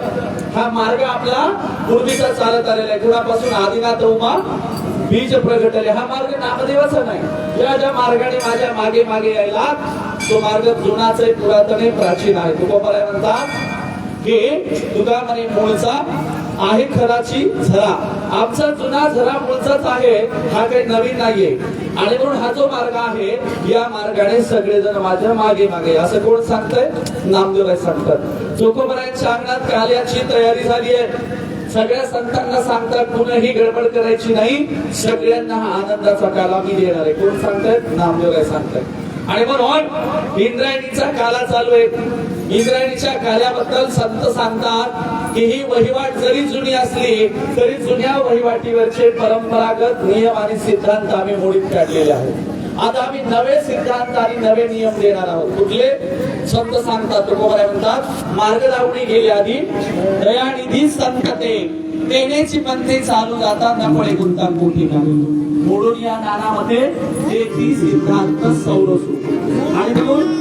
हा मार्ग आपला पूर्वीचा चालत आलेला आहे. कुणापासून? आदिनाथ उमा बीज प्रगटले. हा मार्ग नामदेवाचा नाही. या ज्या मार्गाने माझ्या मागे मागे यायला, तो मार्ग जुनाच आहे, पुरातन आहे, प्राचीन आहे. तुकोबाराय म्हणतात की तुका म्हणे मूळचा आहे खराची झरा. आमचा जुना झरा मूळचाच आहे, हा काही नवीन नाहीये. आणि म्हणून हा जो मार्ग आहे, या मार्गाने सगळेजण माझ्या मागे मागे. असं कोण सांगतंय? नामदेवराय सांगतात. तुकोबारायांच्या अंगणात काल्याची तयारी झाली आहे. सगळ्या संतांना सांगतात कुणीही गडबड करायची नाही, सगळ्यांना हा आनंदाचा काला मी देणार आहे. कोण सांगतायत? नामदेवराय सांगतायत. आणि म्हणून इंद्रायणीचा काला चालू आहे. इंद्रायणीच्या काल्याबद्दल संत सांगतात की ही वहिवाट जरी जुनी असली तरी जुन्या वहिवाटीवरचे परंपरागत नियम आणि सिद्धांत आम्ही मोडीत काढलेले आहेत. आता आम्ही नवे सिद्धांत आणि नवे नियम देणार आहोत. कुठले? संत सांगतात, तुकोबाराय म्हणतात, मार्ग लावणी गेली आधी दयानिधी संतते देण्याची पंथे चालू जाता नपळे गुंता कोठी मोडून या नानामध्ये तेथी सिद्धांत सौरसू. आणि म्हणून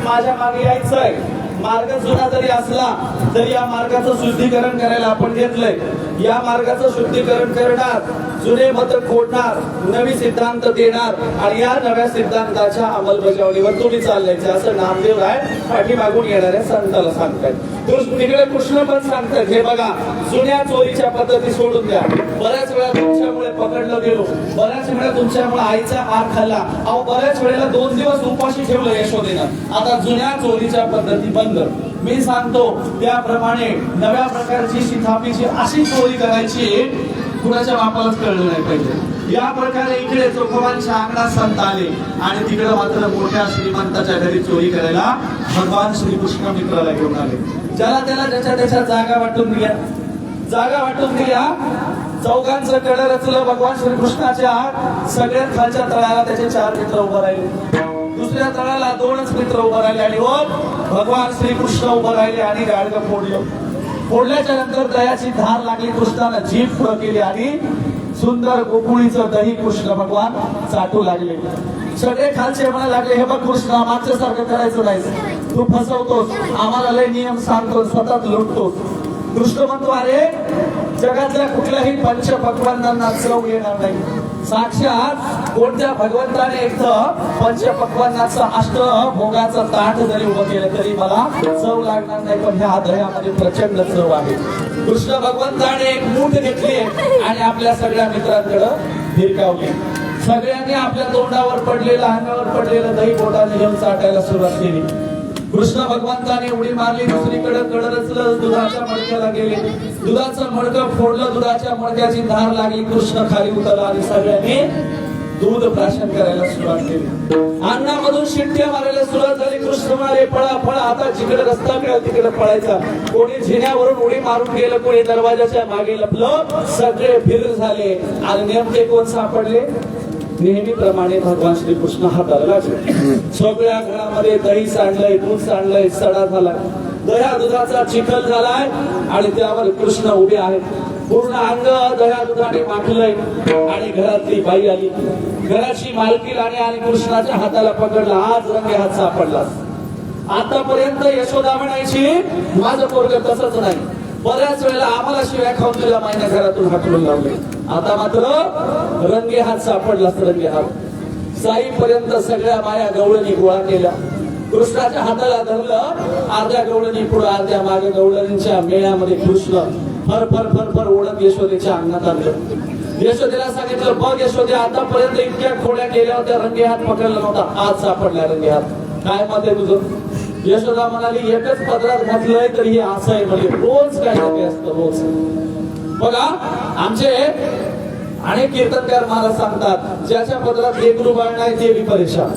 माझ्या मागे यायचंय. मार्ग जुना जरी असला तरी या मार्गाचं शुद्धीकरण करायला आपण घेतलंय. या मार्गाचं शुद्धीकरण करणार, जुने मत खोडणार, नवी सिद्धांत देणार आणि या नव्या सिद्धांताच्या अंमलबजावणीवर तुम्ही चाललायचे असं नामदेवराय पाठीमागून येणाऱ्या संताला सांगतायत. तिकडे कृष्ण पण सांगतात, हे बघा जुन्या चोरीच्या पद्धती सोडून द्या. बऱ्याच वेळा तुमच्यामुळे पकडलं गेलो, बऱ्याच वेळा तुमच्यामुळे आईचा मार खाल्ला. अहो बऱ्याच वेळेला 2 दिवस उपाशी ठेवलं यशोदेनं. आता जुन्या चोरीच्या पद्धती बंद. मी सांगतो त्याप्रमाणे नव्या प्रकारची शिथापीची अशी चोरी करायची कुणाच्या बापालाच कळलं नाही पाहिजे. या प्रकारे इकडे चोखोबांच्या अंगणात संत आले आणि तिकडे मात्र मोठ्या श्रीमंताच्या घरी चोरी करायला भगवान श्रीकृष्ण मित्राला घेऊन आले. ज्याला त्याला ज्याच्या त्याच्या जागा वाटून दिल्या. जागा वाटून दिल्या. चौघांचं कड रचलं भगवान श्रीकृष्णाच्या. सगळ्यात खालच्या तळाला त्याचे 4 मित्र उभं राहिले. दुसऱ्या तळाला 2च मित्र उभं राहिले आणि भगवान श्रीकृष्ण उभं राहिले आणि गाडगं फोडलं. फोडल्याच्या नंतर दयाची धार लागली. कृष्णानं जीभ पुढं केली आणि सुंदर गोकुळीचं दही कृष्ण भगवान चाटू लागले. सगळे खालचे म्हणायला लागले, हे बघ कृष्ण मागच्या सारखं करायचं नाही, तू फसवतोस, आम्हाला लय नियम सांगतो, स्वतःच लुटतोस. कृष्ण म्हणतो, अरे जगातल्या कुठल्याही पंचपक्वान्नांना चव येणार नाही. साक्षात कोणत्या भगवंताने इथं पंचपक्वान्नाचं अष्टभोगाचं ताट जरी उभं केलं तरी मला चव लागणार नाही, पण ह्या दह्यामध्ये प्रचंड चव आहे. कृष्ण भगवंताने एक मूठ घेतली आणि आपल्या सगळ्या मित्रांकडे भिरकावली. सगळ्यांनी आपल्या तोंडावर पडलेलं, अंगावर पडलेलं दही बोटाने घेऊन चाटायला सुरुवात केली. कृष्ण भगवंताने उडी मारली, दुसरीकडे कड रचलं, दुधाच्या मडक्याला गेले, दुधाचं मडकं फोडलं, दुधाच्या मडक्याची धार लागली, कृष्ण खाली उतरला आणि सगळ्यांनी दूध प्राशन करायला सुरुवात केली. अन्नामधून शिट्ट्या मारायला सुरुवात झाली. कृष्ण मारे पळा पळा, आता जिकडे रस्ता मिळाला तिकडे पळायचा. कोणी झिण्यावरून उडी मारून गेलं, कोणी दरवाजाच्या मागे लपलं, सगळे फिर झाले आणि नेमके कोण सापडले? नेहमीप्रमाणे भगवान श्रीकृष्ण हाताला लागले. सगळ्या घरामध्ये दही सांडलंय, दूध सांडलंय, सडा झालाय, दह्या दुधाचा चिखल झालाय आणि त्यावर कृष्ण उभे आहेत. पूर्ण अंग दह्या दुधाने माखलंय आणि घरातली बाई आली, घराची मालकीण आणि कृष्णाच्या हाताला पकडला. आज रंगे हात सापडला. आतापर्यंत यशोदा म्हणायची माझं पोरग तसंच नाही, बऱ्याच वेळेला आम्हाला शिव्या खाऊन तुला महिन्या घरातून हाकलून लावले. आता मात्र रंगे हात सापडला. रंगे हात साईपर्यंत सगळ्या माया गवळणी गोळा केल्या. कृष्णाच्या हाताला धरलं, अर्ध्या गवळणी पुढे अर्ध्या मागे गवळणींच्या मेळ्यामध्ये कृष्ण फर फर फर फर ओढत यशोदेच्या अंगणात आणलं. यशोदेला सांगितलं, बघ यशोदे, आतापर्यंत इतक्या खोड्या केल्या होत्या, रंगे हात पकडला नव्हता, आज सापडला रंगे हात. काय मत आहे तुझं? यशोदा म्हणाली, एकच पदरात घातलंय तरी हे असं आहे, म्हणजे रोज काय तरी असतं रोज. बघा आमचे अनेक कीर्तनकार मला सांगतात, ज्याच्या पदरात एक रुबाळ नाही ते बी परेशान,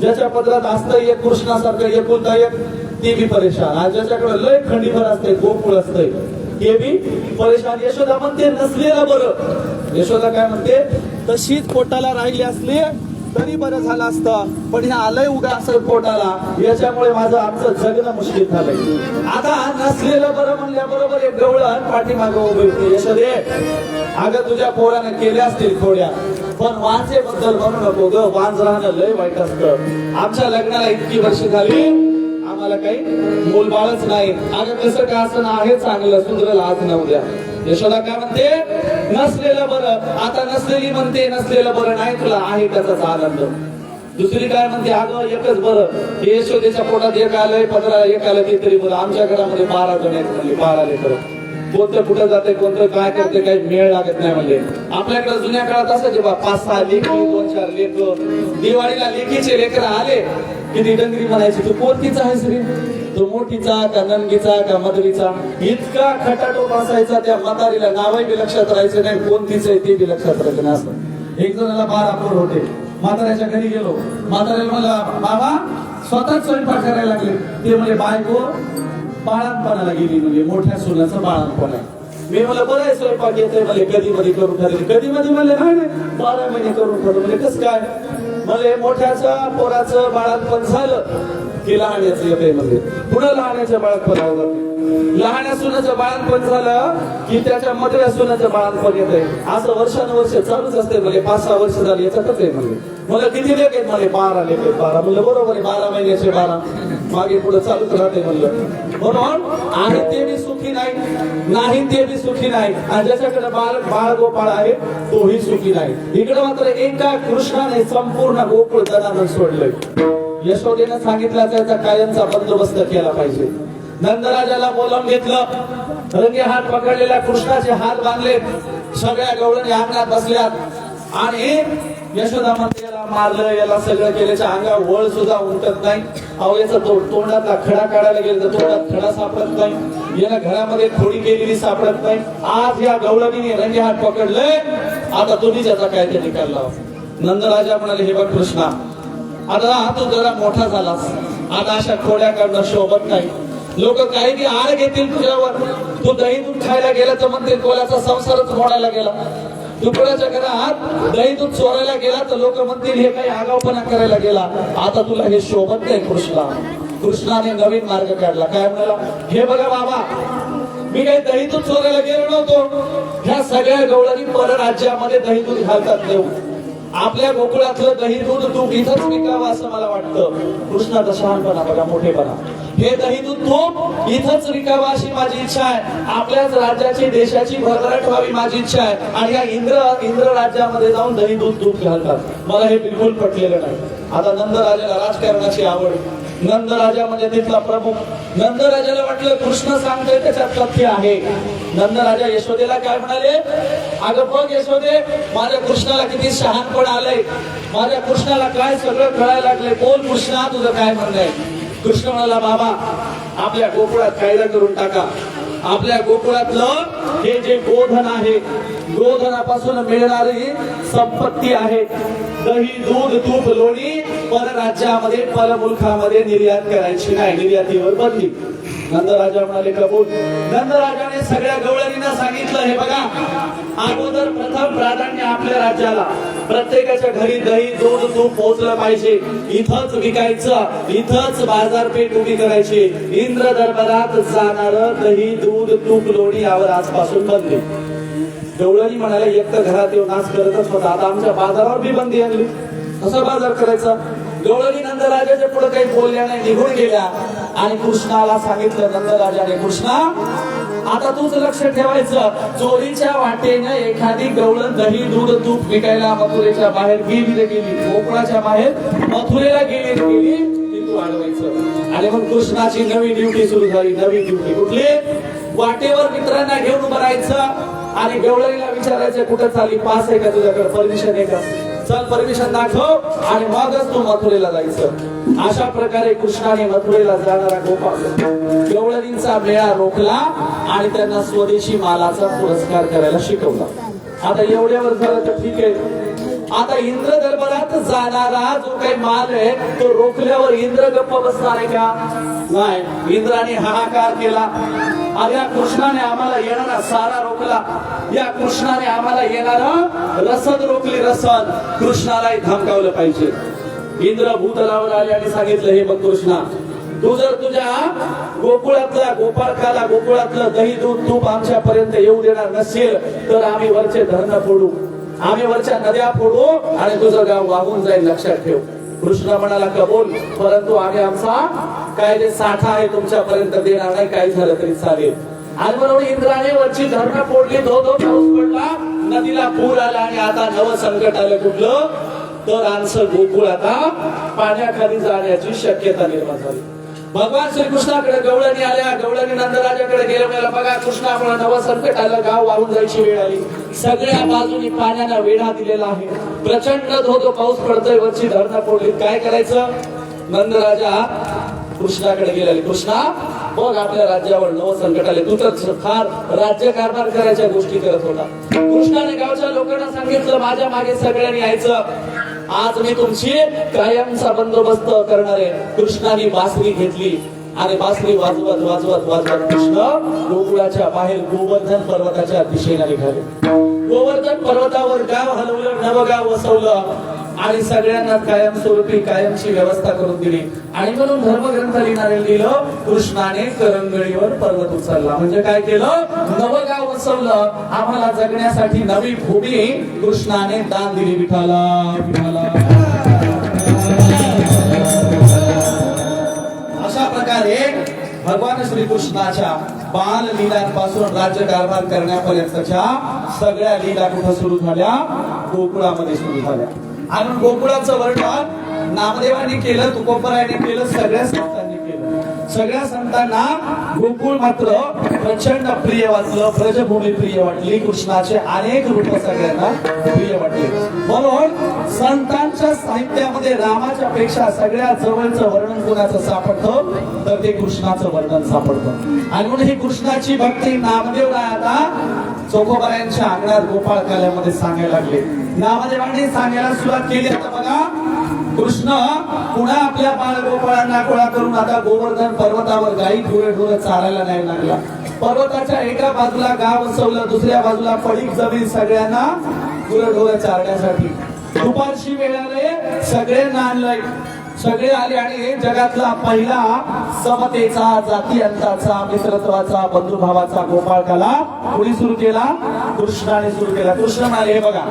ज्याच्या पदरात असतं एक कृष्णासारखं एकुलता एक ते बी परेशान, आणि ज्याच्याकडे लय खंडीभर असते, गोकुळ असतंय ते बी परेशान. यशोदा म्हणते नसलेलं बरं. यशोदा काय म्हणते, तशीच पोटाला राहिली असली तरी बरं झालं असतं, पण हे आलंय उगा असं पोटाला, याच्यामुळे माझं आमचं जगणं मुश्किल झालंय. आता नसलेलं बरं म्हणल्याबरोबर एक गवळण पाठीमागं उभी होती. यशोदे, अगं तुझ्या पोराने केल्या असतील खोड्या, पण वांजे बद्दल म्हणू नको ग, वांज राहणं लय वाईट असतं. आमच्या लग्नाला इतकी वर्ष झाली, आम्हाला काही मूलबाळच नाही. अगं कसं काय असं आहे, चांगलं सुधरल आज न उद्या. यशोदा काय म्हणते, नसलेलं बरं. आता नसलेली म्हणते नसलेलं बरं नाही, तुला आहे त्याचाच आनंद. दुसरी काय म्हणते, अगं एकच बरं, यशोदेच्या पोटात एक आलंय, 15 एक आलं ते तरी बरं. आमच्या घरामध्ये 12 जण आहेत म्हणले, 12 लेकरं. कोणतं कुठं जाते, कोणतं काय करते, काही मेळ लागत नाही म्हणले. आपल्याकडे जुन्या काळात असायचे बा 5-6 लेकी, 2-4 लेकर. दिवाळीला लेकीचे लेकर आले किती डंगरी म्हणायची, तू कोणतीचा आहेस रे, तो मोठीचा का नंगीचा का मधुरीचा. इतका खटाटोप असायचा त्या म्हातारीला, नावही बी लक्षात राहायचं नाही, कोणतीच आहे ते बी लक्षात राहायचं नाही. असं एक जणाला 12 पोर होते. म्हाताऱ्याच्या घरी गेलो, म्हाताऱ्याला म्हणला, बाबा स्वतःच स्वयंपाक करायला लागले. ते म्हणजे बायको बाळांपणाला गेली, म्हणजे मोठ्या सुनाचं बाळांपण आहे. मी म्हणलं बरं आहे, स्वयंपाक येतोय म्हणजे कधी मध्ये करून ठरले, कधी मध्ये म्हणले नाही 12 महिने करून ठरलं. म्हणजे कसं काय म्हणजे मोठ्याचं पोराचं बाळांपण झालं की लहाण्याचं येतंय, म्हणजे पुढं लहाण्याच्या बाळांपणावर जाते. लहान्या सुनाचं बाळांपण झालं की त्याच्या मधल्या सुनाचं बाळांपण येतंय. असं वर्षानुवर्ष चालूच असते. म्हणजे 5-6 वर्ष झाली याच्यातच आहे. म्हणजे किती लेख आहेत म्हणजे 12 लेख आहेत. 12 म्हणलं बरोबर आहे, 12 महिन्याचे 12 मागे पुढे चालूच राहते म्हणलं. म्हणून आहे ते बी सुखी नाही ते बी सुखी नाही, आणि ज्याच्याकडे बाळ गोपाळ आहे तोही सुखी नाही. इकडे मात्र एका कृष्णाने संपूर्ण गोकुळ जनानं सोडलंय. यशोदेनं सांगितलं त्याचा कायमचा बंदोबस्त केला पाहिजे. नंदराजाला बोलावून घेतलं, रंगे हात पकडलेल्या कृष्णाचे हात बांधले, सगळ्या गवळणी अंगणात बसल्यात आणि यशोदा म्हणते याला मारलं, याला सगळं केल्याच्या अंगावर वळ सुद्धा उमटत नाही. अहो याचा तोंडातला खडा काढायला गेलं तर तोंडात खडा सापडत नाही, याला घरामध्ये थोडी केलेली सापडत नाही. आज या गवळणीने रंगे हात पकडले, आता तुम्ही त्याचा काय ते निकाल लावा. नंदराजा म्हणाले, हे बघ कृष्णा, आता तू जरा मोठा झालास, आता अशा खोड्या काढणं शोभत नाही. लोक काही बी आळ घेतील तुझ्यावर. तू दही दूध खायला गेला तर म्हणते कोल्याचा संसारच मोडायला गेला. तू कोणाच्या घरात दही दूध चोरायला गेला तर लोक म्हणतील हे काही आगाऊपणा करायला गेला. आता तुला हे शोभत नाही कृष्णा. कृष्णाने नवीन मार्ग काढला. काय म्हणाला, हे बघा बाबा, मी काही दही दूध चोरायला गेलो नव्हतो. ह्या सगळ्या गवळणी परराज्यामध्ये दही दूध घालतात देऊ. आपल्या गोकुळातलं दही दूध तू इथंच विकावं असं मला वाटतं. कृष्णाचा शहाणपणा बघा, मोठेपणा. हे दही दूध तूप इथंच विकावं अशी माझी इच्छा आहे. आपल्याच राज्याची देशाची भरभराट व्हावी माझी इच्छा आहे. आणि या इंद्र राज्यामध्ये जाऊन दही दूध तूप घालतात. मला हे बिलकुल पटलेलं नाही. आता नंदराजाला राजकारणाची आवड, नंदराजा म्हणजे तिथला प्रमुख. नंदराजाला वाटलं कृष्ण सांगतोय त्याच्यात तथ्य आहे. नंदराजा यशोदेला काय म्हणाले, अगं बघ यशोदे, माझ्या कृष्णाला किती शहाणपण आलंय, माझ्या कृष्णाला काय सगळं कळायला लागले, बोल कृष्णा तुझं काय म्हणणं आहे. कृष्ण म्हणाला, बाबा आपल्या गोकुळात कायदा करून टाका. आपल्या गोकुळातलं हे जे गोधन आहे, गोधनापासून मिळणारी संपत्ती आहे, दही दूध तूप लोणी परराज्यामध्ये परमुल्कामध्ये निर्यात करायची नाही, निर्यातीवर बंदी. नंदराजा म्हणाले कबूल. नंदराजाने सगळ्या गवळणींना सांगितलं, हे बघा अगोदर प्रथम प्राधान्य आपल्या राज्याला, प्रत्येकाच्या घरी दही दूध तूप पोहोचलं पाहिजे, इथंच विकायचं, इथंच बाजारपेठ उभी करायची. इंद्र दरबारात जाणार दही दूध तूप लोणी यावर आजपासून बंदी. गवळणी म्हणाले, एक तर घरात येऊन नाच करतच होता, आता आमच्या बाजारावर बी बंदी आणली, कसं बाजार करायचा. गवळणी नंदराजाच्या पुढे काही बोलल्या नाही, निघून गेल्या. आणि कृष्णाला सांगितलं नंदराजाने, कृष्णा आता तूच लक्ष ठेवायचं, चोरीच्या वाटेने एखादी गवळण दही दूध तूप विकायला मथुरेच्या बाहेर गेली रे गेली, गोकुळाच्या बाहेर मथुरेला गेली ती तू अडवायचं. आणि मग कृष्णाची नवी ड्युटी सुरू झाली. नवी ड्युटी कुठली, वाटेवर मित्रांना घेऊन उभं राहायचं आणि गवळणीला विचारायचं कुठं चालली, पास आहे का तुझ्याकडे, परमिशन आहे का, चल परमिशन दाखव, आणि मगच तू मथुरेला जायचं. अशा प्रकारे कृष्णाने मथुरेला जाणारा गोपाळ गवळणींचा मेळा रोखला आणि त्यांना स्वदेशी मालाचा पुरस्कार करायला शिकवला. आता एवढ्यावर झालं तर ठीक आहे. आता इंद्र दरबारात जाणारा जो काही माल आहे तो रोखल्यावर इंद्र गप्प बसणार आहे का, नाही. इंद्राने हाहाकार केला, या कृष्णाने आम्हाला येणारा सारा रोखला, या कृष्णाने आम्हाला येणारा रसद रोखली, रसद. कृष्णालाही धमकावलं पाहिजे. इंद्र भूतलावर आले आणि सांगितलं, हे बघ कृष्णा, तू जर तुझ्या गोकुळातल्या गोपाळकाला गोकुळातलं दही दूध तूप आमच्यापर्यंत येऊ देणार नसेल तर आम्ही वरचे धरण फोडू, आम्ही वरच्या नद्या फोडू आणि तुझं गाव वाहून जाईल, लक्षात ठेव. कृष्ण म्हणाला कबूल, परंतु आम्ही आमचा काय जे साठा आहे तुमच्यापर्यंत देणार नाही, काही झालं तरी चालेल. आणि म्हणून इंद्राने वरची धरणं फोडली, धो धो पाऊस पडला, नदीला पूर आला आणि आता नवं संकट आलं. कुठलं तर आमचं गोकुळ आता पाण्याखाली जाण्याची शक्यता निर्माण झाली. भगवान श्रीकृष्णाकडे गवळणी आल्या, गवळणी नंदराजाकडे गेल्या वेळेला बघा कृष्णामुळे नवं संकट आलं, गाव वाहून जायची वेळ आली. सगळ्या बाजूनी पाण्याला वेढा दिलेला आहे, प्रचंड धो पाऊस पडतोय, वरची धरणं फोडली, काय करायचं. नंदराजा कृष्णाकडे गेलेले, कृष्णा बघ आपल्या राज्यावर नवं संकट आले, तू तर फार राज्य कारभार करायच्या गोष्टी करत होता. कृष्णाने गावच्या लोकांना सांगितलं, माझ्या मागे सगळ्यांनी यायचं, आज मी तुमची कायमचा बंदोबस्त करणार आहे. कृष्णाने बासरी घेतली आणि बासरी वाजवत वाजवत वाजवत कृष्ण गोकुळाच्या बाहेर गोवर्धन पर्वताच्या दिशेला निघाले. गोवर्धन पर्वतावर गाव हलवलं, नवं गाव वसवलं आणि सगळ्यांना कायमस्वरूपी कायमची व्यवस्था करून दिली. आणि म्हणून धर्मग्रंथ लिहिणारे लिहिलं, कृष्णाने करंगळीवर पर्वत उचलला. म्हणजे काय केलं, नवं गाव वसवलं, आम्हाला जगण्यासाठी नवी भूमी कृष्णाने दान दिली. विठाला विठाला. अशा प्रकारे भगवान श्रीकृष्णाच्या बाल लीलांपासून राज्य कारभार करण्यापर्यंतच्या सगळ्या लीला कुठं सुरू झाल्या, गोकुळामध्ये सुरू झाल्या. आणि गोकुळाचं वर्णन नामदेवांनी केलं, तुकोबरायांनी केलं, सगळ्या संतांनी केलं. सगळ्या संतांना गोकुळ मात्र प्रचंड प्रिय वाटलं, ब्रजभूमी प्रिय वाटली, कृष्णाचे अनेक रूप सगळ्यांना प्रिय वाटले. म्हणून संतांच्या साहित्यामध्ये रामाच्या पेक्षा सगळ्यात जवळचं वर्णन कोणाचं सापडतं तर ते कृष्णाचं वर्णन सापडतं. आणि म्हणून ही कृष्णाची भक्ती नामदेव आता चोखोबायांच्या अंगणात गोपाळकाल्यामध्ये सांगायला लागले. नामदेवांनी सांगायला सुरुवात केली. आता बघा कृष्ण पुन्हा आपल्या बाळ गोपाळांना गोळा करून आता गोवर्धन पर्वतावर गाई ढोरं चारायला नाही लागला. पर्वताच्या एका बाजूला गाव वसवलं, दुसऱ्या बाजूला पडीक जमीन सगळ्यांना ढोरं चारण्यासाठी. दुपारशी वेळाने सगळ्यांना आणलंय, सगळे आले आणि जगातला पहिला समतेचा, जातीयंताचा, मित्रत्वाचा, बंधुभावाचा गोपाळकाला कोणी सुरू केला, कृष्णाने सुरू केला. कृष्ण म्हणाले, हे बघा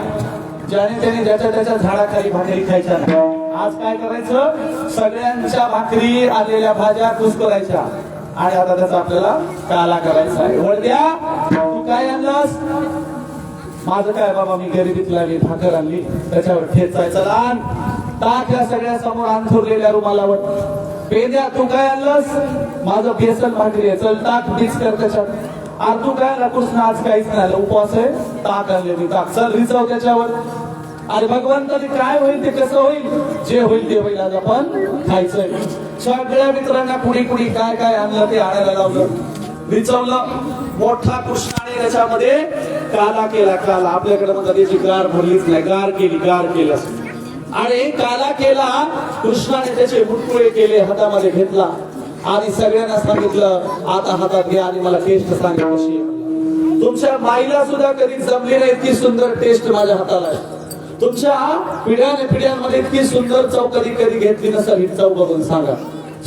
ज्याने त्याने ज्याच्या त्याच्या झाडाखाली भाकरी खायच्या नाही. आज काय करायचं, सगळ्यांच्या भाकरी आलेल्या भाज्या कुस्करायच्या आणि आता त्याचा आपल्याला काला करायचा आहे. वळद्या तू काय आणलंस? माझं काय बाबा, मी गरिबीत लागली भाकर आणली, त्याच्यावर ठेचायचं लहान टाकल्या सगळ्या समोर अंथुरलेल्या रुमालावर. पेंद्या तू काय आणलंस? माझं बेसन भाकरी आहे, चल टाक मिक्स कर त्याच्यात. आणि तू काय आणला? कृष्ण आज काहीच नाही आलं, उपवास आहे, टाक आणले मी, टाक, चल रिचव त्याच्यावर. अरे भगवंताने काय होईल ते कसं होईल, जे होईल ते होईल, आज आपण खायचंय. सगळ्या मित्रांना कुणी कुणी काय काय आणलं ते आणायला लावलं, विचवलं. मोठा कृष्णाने त्याच्यामध्ये काला केला. काला आपल्याकडे म्हणतात त्याची गार भरलीच नाही, गार केली, गार केलं. आणि काला केला कृष्णाने, त्याचे मुटकुळे केले, हातामध्ये घेतला आणि सगळ्यांना सांगितलं आता हातात घ्या आणि मला टेस्ट सांगा कशी. तुमच्या माईला सुद्धा कधी जमली नाही इतकी सुंदर टेस्ट माझ्या हाताला आहे. तुमच्या पिढ्यानपिढ्यांमध्ये इतकी सुंदर चव कधी कधी घेतली नसेल, ही चव बघून सांगा.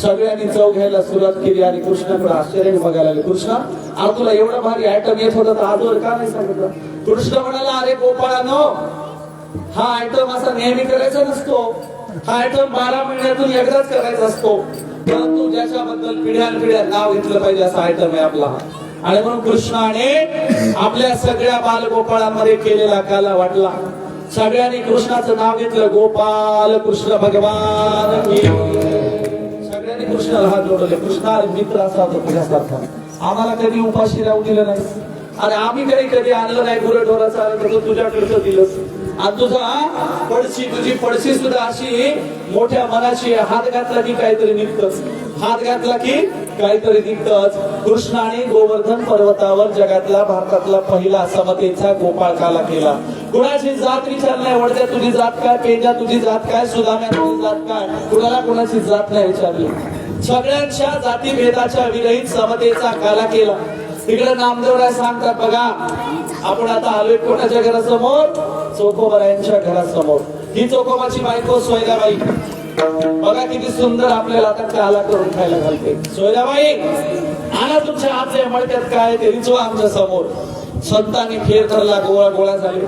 सगळ्यांनी चव घ्यायला सुरुवात केली आणि कृष्णाकडे आश्चर्याने बघायला लागले. कृष्ण, अरे तुला एवढा भारी आयटम येत होता तर आजवर का नाही सांगितलं? कृष्ण म्हणाला, अरे गोपाळानो, हा आयटम असा नेहमी करायचा नसतो. हा आयटम 12 महिन्यातून एकदाच करायचा असतो, परंतु ज्याच्याबद्दल पिढ्यानपिढ्या नाव घेतलं पाहिजे असा आयटम आहे आपला. आणि म्हणून कृष्णाने आपल्या सगळ्या बालगोपाळांमध्ये केलेला काला वाटला. सगळ्यांनी कृष्णाचं नाव घेतलं, गोपाल कृष्ण भगवान की. सगळ्यांनी कृष्णाला हात जोडले. कृष्णा मित्र असा होता तुझ्यासारखा, आम्हाला कधी उपाशी राहू दिलं नाही. आणि आम्ही कधी आणलं नाही गुरढोराचं आलं तर तुझ्याकडचं दिलंस. आणि तुझी पडशी सुद्धा अशी मोठ्या मनाची, हात घातला की काहीतरी निघतच, हात घातला की काहीतरी निघतच. कृष्णाने गोवर्धन पर्वतावर जगातला भारतातला पहिला समतेचा गोपाळ काला केला. कुणाची जात विचार नाही, वडद्या तुझी जात काय, पेंजा तुझी जात काय, सुदाम्या तुझी जात काय, कुणाला कुणाची जात नाही विचारली. सगळ्यांच्या जाती भेदाच्या विरहित समतेचा काला केला. इकडे नामदेवराय सांगतात बघा, आपण आता आलोय कोणाच्या घरासमोर, चोखोबरायांच्या घरासमोर. ही चोखोबाची बायको सोयराबाई, बघा किती सुंदर आपल्याला आता काला करून खायला घालते. सोयराबाई, आणा तुमच्या हातच्या मडक्यात काय ते रिचवा आमच्या समोर. संतांनी फेर धरला, गोळा गोळा झाले.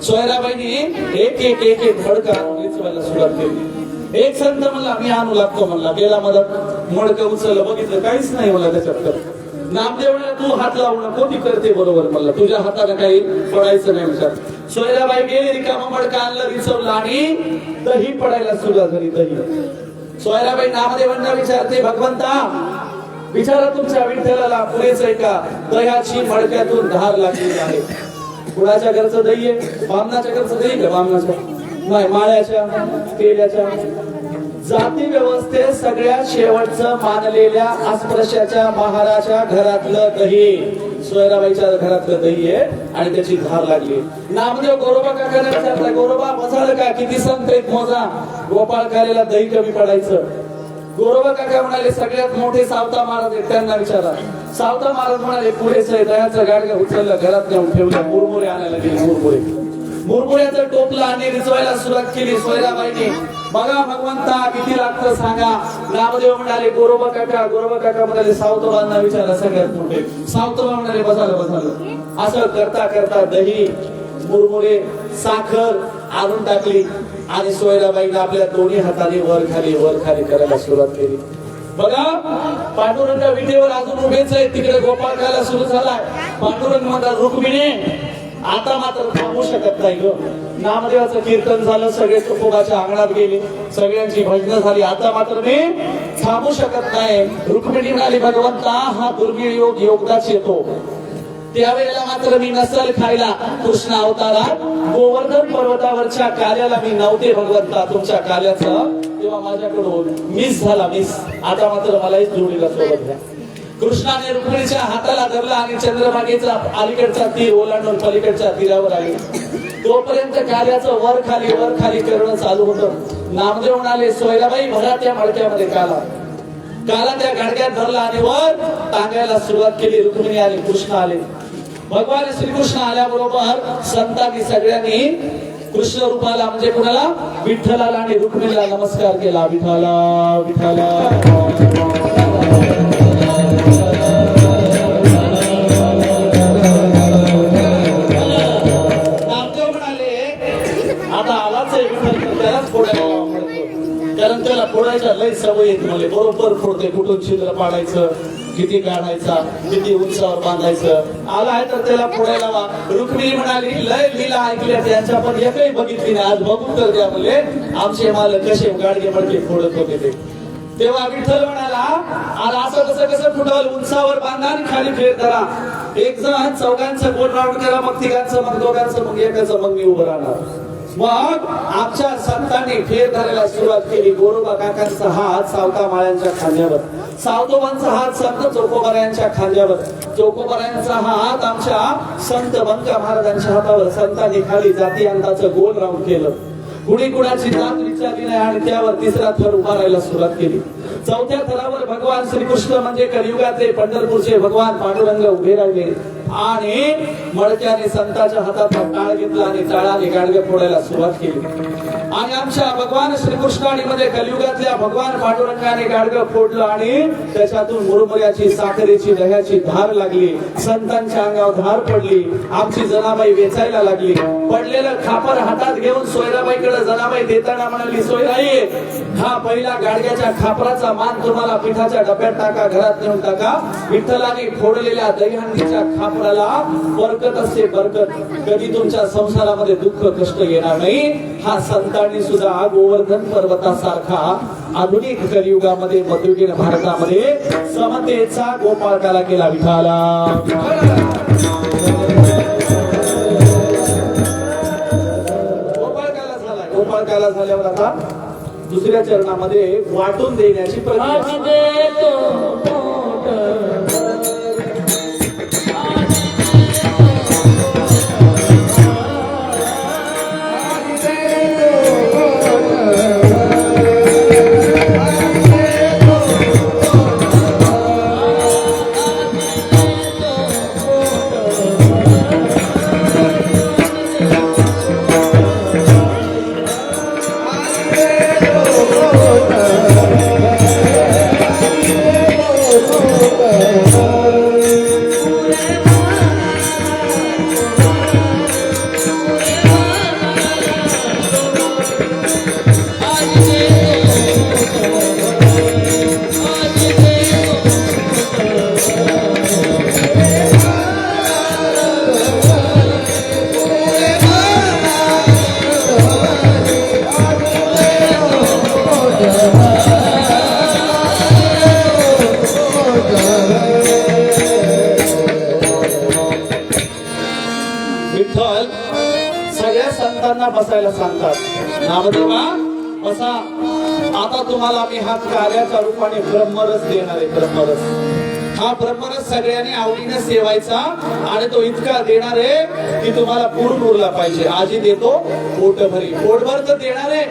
सोयराबाईनी एक एक एक एक मडका रिचवायला सुरुवात केली. एक संत म्हणला मी आणू लागतो, म्हणला गेला मदत, मडकं उचललं, बघितलं काहीच नाही मला त्याच्यात. नामदेवला तू हात लावू नको, ती करते बरोबर, म्हणलं तुझ्या हाताने काही पडायचं नाही विचार. सोयराबाई गेली, रिकामा मडका आणलं, रिचवलं आणि दही पडायला सुरुवात झाली. दही. सोयराबाई नामदेवांना विचारते, भगवंता विचारा तुमच्या विठ्ठलाला पुरेच आहे का, दह्याची मडक्यातून धार लागलेली आहे. कुणाच्या घरचं दही आहे? बामणाच्या घरचं दही का? बामणाच्या नाही, माळ्याच्या, तेल्याच्या. जाती व्यवस्थेत सगळ्यात शेवटचं मानलेल्या अस्पृश्याच्या महाराच्या घरातलं दही सोयराबाईच्या घरातलं दही आहे आणि त्याची धार लागली. नामदेव गोरोबा काकाने विचारलं, गोरोबा बसाल का, किती संत आहेत मोजा, गोपाळ कालेला दही कमी पडायचं. गोरोबा काका म्हणाले, सगळ्यात मोठे सावता महाराज आहेत, त्यांना विचारा. सावता महाराज म्हणाले, पुढेच आहे. दह्याचं गाडगं उचललं, घरात नेऊन ठेवलं, मुरमुरे आणायला गेले. मुरमुऱ्याचं टोपलं आणि रिचवायला सुरुवात केली सोयराबाईने. बघा भगवंता किती लागतं सांगा. नामदेव म्हणाले, गोरोबा काका म्हणाले, सावतोबांना विचारा सगळ्यात मोठे. सावतोबा म्हणाले, बसालं. असं करता करता दही, मुरमुरे, साखर आणून टाकली आणि सोयराबाईने आपल्या दोन्ही हाताने वर खाली करायला सुरुवात केली. बघा पांडुरंग विटेवर अजून उभेच आहे, तिकडे गोपाळ खायला सुरू झालाय. पांडुरंग म्हणतात, रुक्मिणी आता मात्र थांबू शकत नाही ग. नामदेवाचं कीर्तन झालं, सगळे तुकोबाच्या अंगणात गेले, सगळ्यांची भजनं झाली, आता मात्र मी थांबू शकत नाही. रुक्मिणी म्हणाली, भगवंता हा दुर्मिळ योग योगदाच येतो, त्यावेळेला मात्र मी नसल खायला. कृष्ण अवतारात गोवर्धन पर्वतावरच्या कार्याला मी नव्हते भगवंता, तुमच्या कार्याचं तेव्हा माझ्याकडून मिस झाला, मिस. आता मात्र मलाच जोडीला सोबत घ्या. कृष्णाने रुक्मिणीच्या हाताला धरला आणि चंद्रभागेचा अलीकडचा तीर ओलांडून पलीकडच्या तीरावर आले. तोपर्यंत कार्याचं वर खाली करणं चालू होतं. नामदेव म्हणाले, सोयराबाई भरा त्या मडक्यामध्ये काला त्या गाडग्यात धरला आणि वर टांगायला सुरुवात केली. रुक्मिणी आली, कृष्ण आले. भगवान श्रीकृष्ण आल्याबरोबर संतांनी सगळ्यांनी कृष्ण रूपाला म्हणजे कुणाला, विठ्ठलाला आणि रुक्मिणीला नमस्कार केला. विठ्ठला विठ्ठला. काही सवय येत मला बरोबर फोडते कुठून छिद्र पाडायचं किती काढायचा किती उंचावर बांधायचं आला आहे तर त्याला फोडायला वा रुक्मिणी म्हणाली लय लीला ऐकल्या त्यांच्या पण एकही बघितली नाही आज बघून तर द्या म्हणले आमचे मालक कसे गाडगे मडके फोडत होते ते तेव्हा विठ्ठल म्हणाला आज असं कसं फुटल उंचावर बांधा आणि खाली फेर धरा एक जण चौघांचं गोल राऊंड करा मग तिघांचं मग दोघांचं मग एकाचं मग मी उभं राहणार मग आमच्या संतांनी फेर धरायला सुरुवात केली गोरोबा काकांचा हात सावता माळ्यांच्या खांद्यावर सावतोबांचा हात संत चोकोबारायांच्या खांद्यावर चोकोबारायांचा हात आमच्या संत बंका महाराजांच्या हातावर संतांनी खाली जाती अंताचं गोल राऊंड केलं कुणी कुणाची जात विचारली नाही आणि त्यावर तिसरा थर उभारायला सुरुवात केली चौथ्या थरावर भगवान श्रीकृष्ण म्हणजे कलियुगातले पंढरपूरचे भगवान पांडुरंग उभे राहिले आणि मडक्याने संतांच्या हातात टाळ घेतला आणि टाळाने गाडगे फोडायला सुरुवात केली आणि आमच्या भगवान श्रीकृष्णाने मध्ये कलियुगातल्या भगवान पांडुरंगाने गाडगं फोडलं आणि त्याच्यातून मुरमुऱ्याची साखरेची दह्याची धार लागली संतांच्या अंगावर धार पडली आमची जनाबाई वेचायला लागली पडलेलं खापर हातात घेऊन सोयराबाईकडे जनाबाई देताना म्हणाली सोयराई हा पहिला गाडग्याच्या खापराचा मान तुम्हाला पिठाच्या डब्यात टाका घरात नेऊन टाका विठ्ठलाने फोडलेल्या दहीहंडीच्या खापराला बरकत असते बरकत कधी तुमच्या संसारामध्ये दुःख कष्ट येणार नाही हा संतांनी सुद्धा गोवर्धन पर्वतासारखा आधुनिक कलियुगामध्ये मध्ययुगीन भारतामध्ये समतेचा गोपाळकाला केला विठाला गोपाळकाला झाल्यावर आता दुसऱ्या चरणामध्ये वाटून देण्याची प्रक्रिया बसायला सांगतात नामदेवा बसा आता तुम्हाला मी हा कार्याच्या रूपाने ब्रह्मरस देणार आहे ब्रह्मरस हा ब्रह्मरस सगळ्यांनी आवडीने सेवायचा आणि तो इतका देणार आहे की तुम्हाला पूर्ण उरला पाहिजे आजी देतो पोटभरी पोटभर तर देणार आहे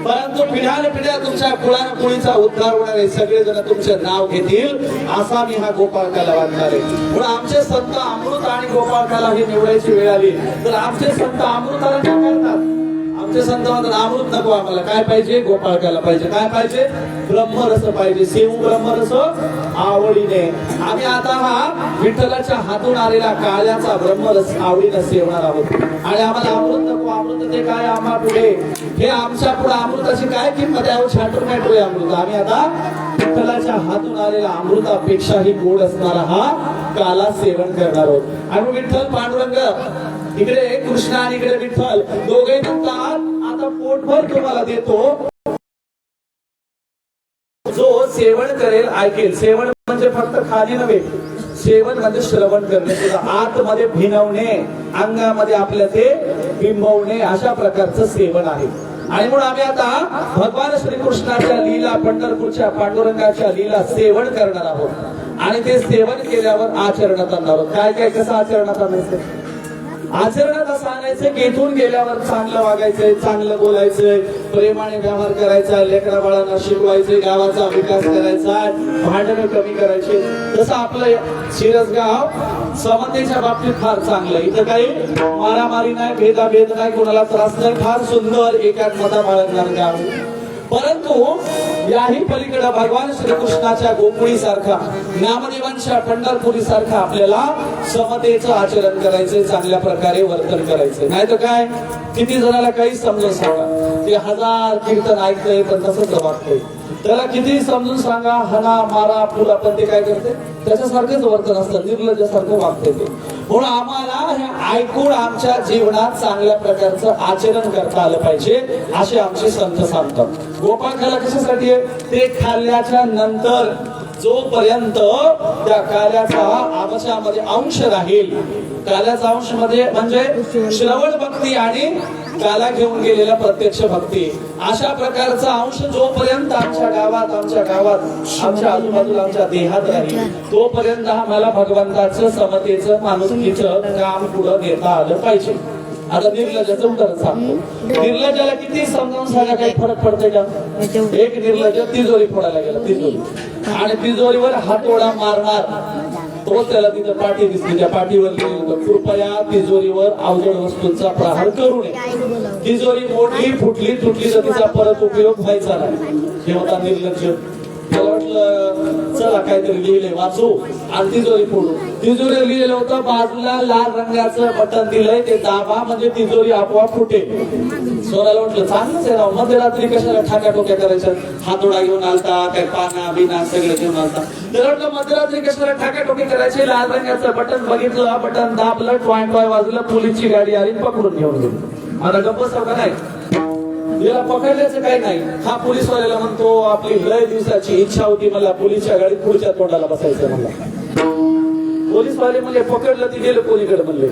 परंतु पिढ्यानपिढ्या तुमच्या कुळानं कुळीचा उद्धार होणार आहे सगळेजण तुमचे नाव घेतील असा मी हा गोपाळकाला वाटणार आहे म्हणून आमचे संत अमृत आणि गोपाळकाला ही निवडायची वेळ आली तर आमचे संत अमृताला काय करतात आमचे संत म्हणतात अमृत नको आम्हाला काय पाहिजे गोपाळकाला पाहिजे काय पाहिजे ब्रह्मरस पाहिजे सेवू ब्रह्मरस आवडीने आम्ही आता हा विठ्ठलाच्या हातून आलेला काळ्याचा ब्रह्मरस आवडीने सेवणार आहोत आणि आम्हाला अमृत नको अमृत ते काय आम्हा पुढे हे आमच्या पुढे अमृताची काय किंमत आहे छाटून नाही अमृत आम्ही आता विठ्ठलाच्या हातून आलेला अमृतापेक्षाही गोड असणारा हा काला सेवन करणार आहोत आणि विठ्ठल पांडुरंग इकडे कृष्ण आणि इकडे विठ्ठल दोघे म्हणतात आता पोटभर तुम्हाला देतो जो सेवन करेल ऐकेल सेवन म्हणजे फक्त खाली नव्हे सेवन म्हणजे श्रवण करणे सुद्धा आतमध्ये भिनवणे अंगामध्ये आपल्या ते बिंबवणे अशा प्रकारचं सेवन आहे आणि म्हणून आम्ही आता भगवान श्रीकृष्णाच्या लीला पंढरपूरच्या पांडुरंगाच्या लीला सेवन करणार आहोत आणि ते सेवन केल्यावर आचरणात आणणार आहोत काय काय कसं आचरणात आणायचं आचरणात असं आणायचं की इथून गेल्यावर चांगलं वागायचंय चांगलं बोलायचंय प्रेमाने व्यवहार करायचा लेकरा बाळांना शिकवायचंय गावाचा विकास करायचा भांडणं कमी करायचे तसं आपलं शिरसगाव समतेच्या बाबतीत फार चांगलं इथं काही मारामारी नाही भेदाभेद नाही कोणाला त्रास नाही फार सुंदर एकात्मता बाळगणार गाव परंतु याही पलीकडे भगवान श्रीकृष्णाच्या गोकुळी सारखा नामदेवांच्या पंढरपुरी सारखा आपल्याला समतेचं आचरण करायचंय चांगल्या प्रकारे वर्तन करायचंय नाही तर काय किती जणाला काही समजून सांगा ते हजार कीर्तन ऐकतंय पण तसंच वागतंय त्याला किती समजून सांगा, हना मारा पुरा, पण ते काय करते त्याच्यासारखंच वर्तन असतं, निर्लज्जासारखं वागते ते. म्हणून आम्हाला हे ऐकून आमच्या जीवनात चांगल्या प्रकारचं आचरण करता आलं पाहिजे असे आमचे संत सांगतात. गोपाळ खायला कशासाठी आहे? ते खाल्ल्याच्या नंतर जोपर्यंत त्या काल्याचा आमच्यामध्ये अंश राहील, काल्याचा अंश म्हणजे श्रवण भक्ती आणि काला घेऊन गेलेला प्रत्यक्ष भक्ती, अशा प्रकारचा अंश जोपर्यंत आमच्या गावात आमच्या आजूबाजूला आमच्या देहात राहील तोपर्यंत आम्हाला भगवंताचं समतेचं माणुसकीचं काम पुढं घेता आलं पाहिजे. आता निर्लज्जाचं उदाहरण सांगतो. निर्लज्जाला किती समजावून सांगा काही फरक पडतोय का? एक निर्लज्ज तिजोरी फोडायला गेला, तिजोरी, आणि तिजोरीवर हातोडा मारणार, तो त्याला तिथं पाठी दिसली, त्या पाठीवर लिहिलं कृपया तिजोरीवर अवजड वस्तूंचा प्रहार करू नये. तिजोरी मोठी फुटली तुटली तर तिचा परत उपयोग व्हायचा नाही. हे होता निर्लज्ज. त्याला वाटलं चला काहीतरी लिहिले वाचू आणि तिजोरी फोडू. तिजोरी लिहिलं होतं बाजूला लाल रंगाचं बटन दिलंय, ते दाबा म्हणजे तिजोरी आपोआप फुटेल. सोनाला वाटलं चांगलंच आहे राव, मध्यरात्री कशाला ठाक्या टोक्या करायच्या, हातोडा घेऊन आलता काय पाना बिना सगळं घेऊन आलता. त्याला वाटलं मध्यरात्री कशाला ठाक्या टोके करायचे, लाल रंगाचं बटन बघितलं, बटन दाबलं, टॉय टॉय वाजलं, पोलीसची गाडी आली पकडून घेऊन गेली. आता गप्प का नाही, याला पकडल्याचं काही नाही. हा पोलीसवाल्याला म्हणतो आपली लय दिवसाची इच्छा होती मला पोलीसच्या गाडीत पुढच्या तोंडाला बसायचं. मला पोलीसवाले म्हणले पकडलं ती गेलं कोणीकडे म्हणले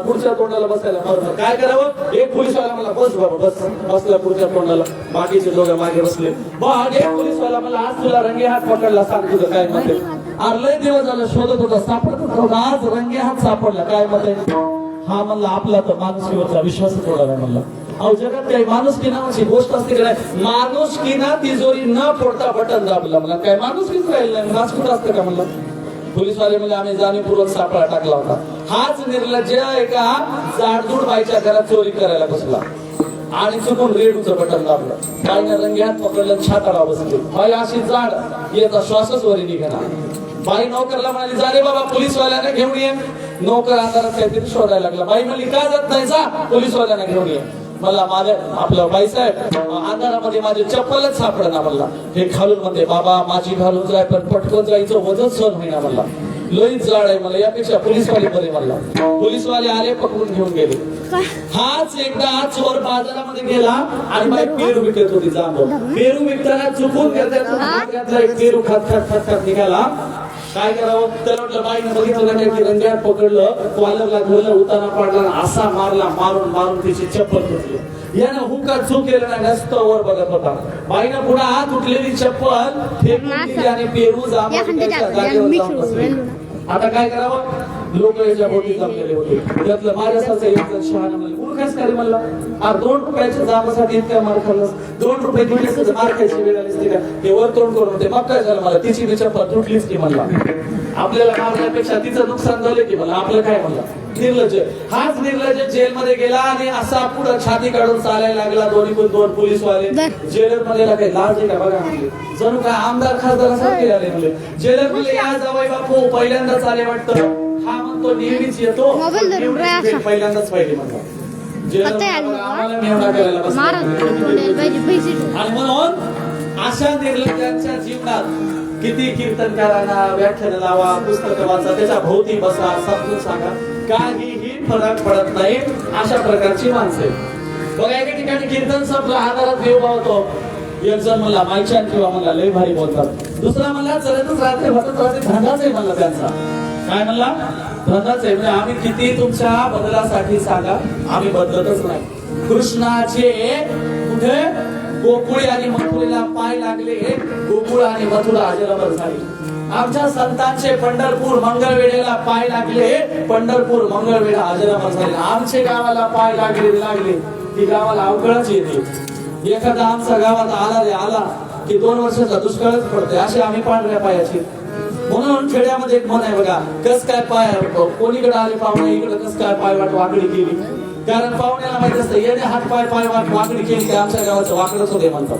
पुढच्या तोंडाला बसायला. काय करावं? एक पोलीसवाला मला बस बाबा बस, बसला पुढच्या तोंडाला, बाकीचे दोघं मागे बसले. मग एक पोलीसवाला मला आज तुला रंगे हात पकडला, सांग तुझं काय मत आहे? अरे लय दिवस झालं शोधत होता, सापडत होता, आज रंगे हात सापडला, काय मत आहे? हा म्हणला आपला तर माणुसकीवरचा विश्वासच थोडा नाही म्हणला. अहो जगात काही माणुसकी नावाची गोष्ट असते की नाही? माणुसकीना तिजोरी न फोडता बटन दाबला, मला काय माणुसकीच राहील नाही, नाच कुठं असतं का म्हणलं. पोलीसवाले म्हणजे आम्ही जाणीवपूर्वक सापळा टाकला होता. हाच निर्लज्ज एका जाडजूड बाईच्या घरात चोरी करायला बसला आणि चुकून रेडूचं बटन दाबलं. बाईने रंग्यात पकडलं, छाताला बसली. बाई अशी जाड याचा श्वासच वरी निघाला. बाई नोकरला म्हणाली जा रे बाबा पोलीसवाल्याने घेऊन ये. नोकर अंधारात काहीतरी शोधायला लागला. बाई म्हणली का जात नाही, जा पोलीसवाल्याने घेऊन ये. मला माझ्या आपलं बाईसाहेब अंधारामध्ये माझे चप्पलच सापडना म्हणला. हे घालून म्हणते बाबा माझी घालून जाय, पण पटकन जायचं वजन सहन होईना म्हणला. लईच जाड आहे मला, यापेक्षा पोलीसवाले बरे म्हणला. पोलीसवाले आले, पकडून घेऊन गेले. हाच एकदा चोर बाजारामध्ये गेला आणि बाई पेरू विकत होती जांभूळ. पेरू विकताना चुकून घेतला एक पेरू खात खात खात खात निघाला. काय करावं? त्याला म्हटलं बाईने बघितलं की रंग्यात पकडलं, कॉलरला धरलं, उताना पाडला, असा मारला, मारून मारून तिची चप्पल तुटली. यानं हुका चूक केलं नाही, नसत वर बघत होता. बाईनं पुन्हा हात उठलेली चप्पल फेकून दिली आणि पेरू जांभूळ. आता काय करावं? लोक याच्या भोवती जमलेले होते. त्यातलं माझ्यासारखं एक जण शहाणा म्हणलं उरकाच काय म्हणला, अरे 2 रुपयाच्या जामासाठी इतका मार खाल्ला, 2 रुपये घेण्याचं मार खायची वेळ आली का? ते वर तोंड करून होते. मग काय झालं? मला तिची चप्पल तुटलीच की म्हणला. आपल्याला मारण्यापेक्षा तिचं नुकसान झालं की म्हणलं, आपलं काय म्हणला? निर्लज्ज. हाच निर्लज्ज जेलमध्ये गेला आणि असा पुढे छाती काढून चालायला लागला. दोन्हीकडून 2 पोलीसवाले. जेलर मध्ये काही लाज आहे का बघा म्हणले, जणू काय आमदार खासदारासारखे आले म्हणले. जेलर म्हणले या जावई बापू पहिल्यांदाच आले वाटतं. हा म्हणतो नेहमीच येतो, पहिल्यांदाच पाहिजे म्हणतो. आम्हाला मेहना करायला बसला. आणि म्हणून अशा निर्लज्जांच्या जीवनात किती कीर्तनकारांना व्याख्यान लावा, पुस्तक वाचा, त्याच्या भोवती बसा, समजून सांगा, काहीही फरक पडत नाही. अशा प्रकारची माणसे बघा. एका ठिकाणी कीर्तन संपलं, आधारात देव होतो. एक जण म्हणला माईचान किंवा म्हणला लय भारी बोलतात. दुसरा म्हणला चलतच राहते भटत राहते, धंदाच आहे म्हणला त्यांचा. काय म्हणला? धंदाच आहे. म्हणजे आम्ही किती तुमच्या बदलासाठी सांगा, आम्ही बदलतच नाही. कृष्णाचे कुठे गोकुळी आणि मथुरेला पाय लागले, गोकुळ आणि मथुरा अजरामर झाली. आमच्या संतांचे पंढरपूर मंगळवेढेला पाय लागले, पंढरपूर मंगळवेढा अजरामर झाले. आमचे गावाला पाय लागले की गावाला अवकाळच येते. एखादा आमच्या गावात आला रे आला की 2 वर्षाचा दुष्काळच पडते. असे आम्ही पांढऱ्या पायाचे. म्हणून खेड्यामध्ये एक म्हण आहे बघा, कस काय पाय कोणीकडे आले पाहुणे, इकडे कस काय पाय वाट वाकडी केली. कारण पाहुण्याला माहित असतं येणे हात पाय पाय वाट वाकडी केली, आमच्या गावाचं वाकडच होते म्हणतात.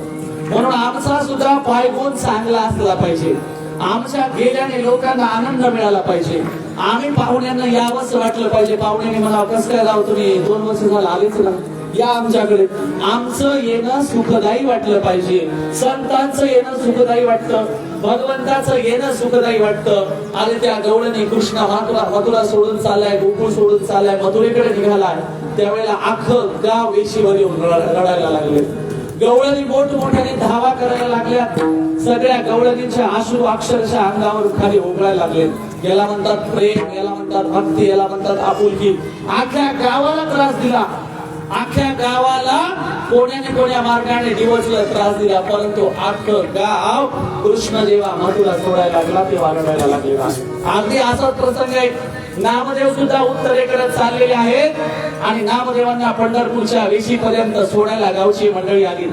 म्हणून आमचा सुद्धा पाय गुण चांगला असला पाहिजे. आमच्या गेल्याने लोकांना आनंद मिळाला पाहिजे. आम्ही पाहुण्यांना यावंच वाटलं पाहिजे. पाहुण्याने मला कसं काय राव तुम्ही 2 वर्ष झालं आलेच ना,
या आमच्याकडे. आमचं येणं सुखदायी वाटलं पाहिजे. संतांचं येणं सुखदायी वाटतं, भगवंताचं येणं सुखदायी वाटतं. अरे त्या गवळणी कृष्ण मथुरा सोडून चाललाय, गोकुळ सोडून चाललाय, मथुरेकडे निघालाय. त्यावेळेला अख्खं गाव वेशीवर येऊन रडायला लागले. गवळणी मोठमोठ्याने धावा करायला लागल्या. सगळ्या गवळणींच्या अश्रू अक्षरशः अंगावर खाली ओघळायला लागले. याला म्हणतात प्रेम, याला म्हणतात भक्ती, याला म्हणतात आपुलकी. अख्ख्या गावाला त्रास दिला, अख्ख्या गावाला कोण्या मार्गाने डिवचलं, त्रास दिला. परंतु अख्खं गाव कृष्ण जेव्हा मथुरा सोडायला लागला तेव्हा रडायला लागलेला. अगदी असाच प्रसंग आहे. नामदेव सुद्धा उत्तरेकडे चाललेले आहेत आणि नामदेवांना पंढरपूरच्या वेशीपर्यंत सोडायला गावची मंडळी आली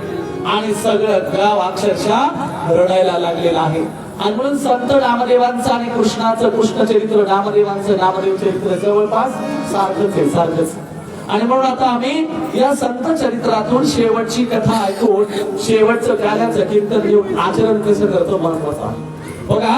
आणि सगळं गाव अक्षरशः रडायला लागलेलं आहे. आणि म्हणून संत नामदेवांचं आणि कृष्ण चरित्र, नामदेवांचं नामदेव चरित्र जवळपास सारखंच. आणि म्हणून आता आम्ही या संत चरित्रातून शेवटची कथा ऐकून शेवटचं गाण्याचं कीर्तन देऊन आचरण कसं करतो महत्वाचं आहे. बघा,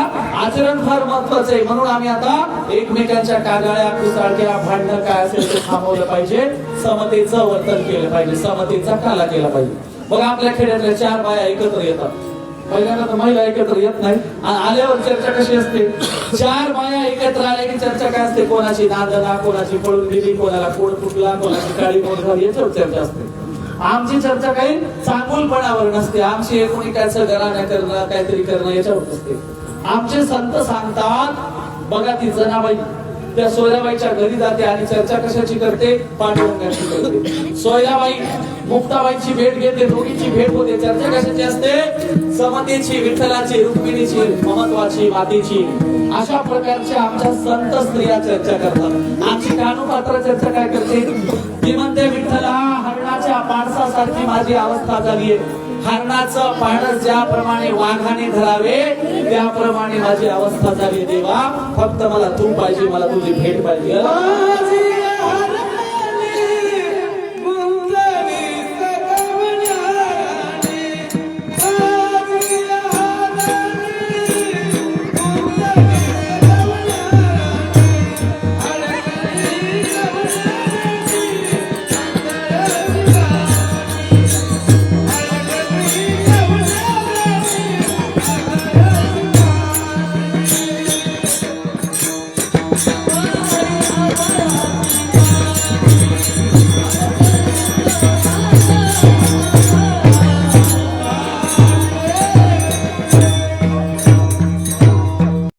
आचरण फार महत्वाचं आहे. म्हणून आम्ही आता एकमेकांच्या कागाळ्या कुसाळक्या भांडणं काय असेल ते थांबवलं पाहिजे. समतेचं वर्तन केलं पाहिजे, समतेचा काला केला पाहिजे. बघा, आपल्या खेड्यातल्या 4 बाया एकत्र येतात. पहिल्यांदा तर महिला एकत्र येत नाही आणि आल्यावर चर्चा कशी असते. 4 बाया एकत्र आल्या की चर्चा काय असते, कोणाची नांदना, कोणाची पळून गेली, कोणाला कोण फुटला, कोणाची काळी मोड झाली, याच्यावर चर्चा असते. आमची चर्चा काही चांगुलपणावर नसते. आमची एकोणीकाचं घराणं करणं, काहीतरी करणं याच्यावर नसते. आमचे संत सांगतात, बघा ती जनाबाई त्या सोयराबाईच्या घरी जाते आणि चर्चा कशाची करते, पांडुरंगाची करते. सोयराबाई मुक्ताबाईची भेट घेते, दोघींची भेट होते. चर्चा कशाची असते, समतेची, विठ्ठलाची, रुक्मिणीची, महत्वाची, मातीची. अशा प्रकारच्या आमच्या संत स्त्रिया चर्चा करतात. आमची कानुपात्र चर्चा काय करते, ती म्हणते विठ्ठला, हरणाच्या पाडसासारखी माझी अवस्था झालीये. हरणाचं पाडस ज्याप्रमाणे वाघाने धरावे त्याप्रमाणे माझी अवस्था झाली. देवा, फक्त मला तू पाहिजे, मला तुझी भेट पाहिजे.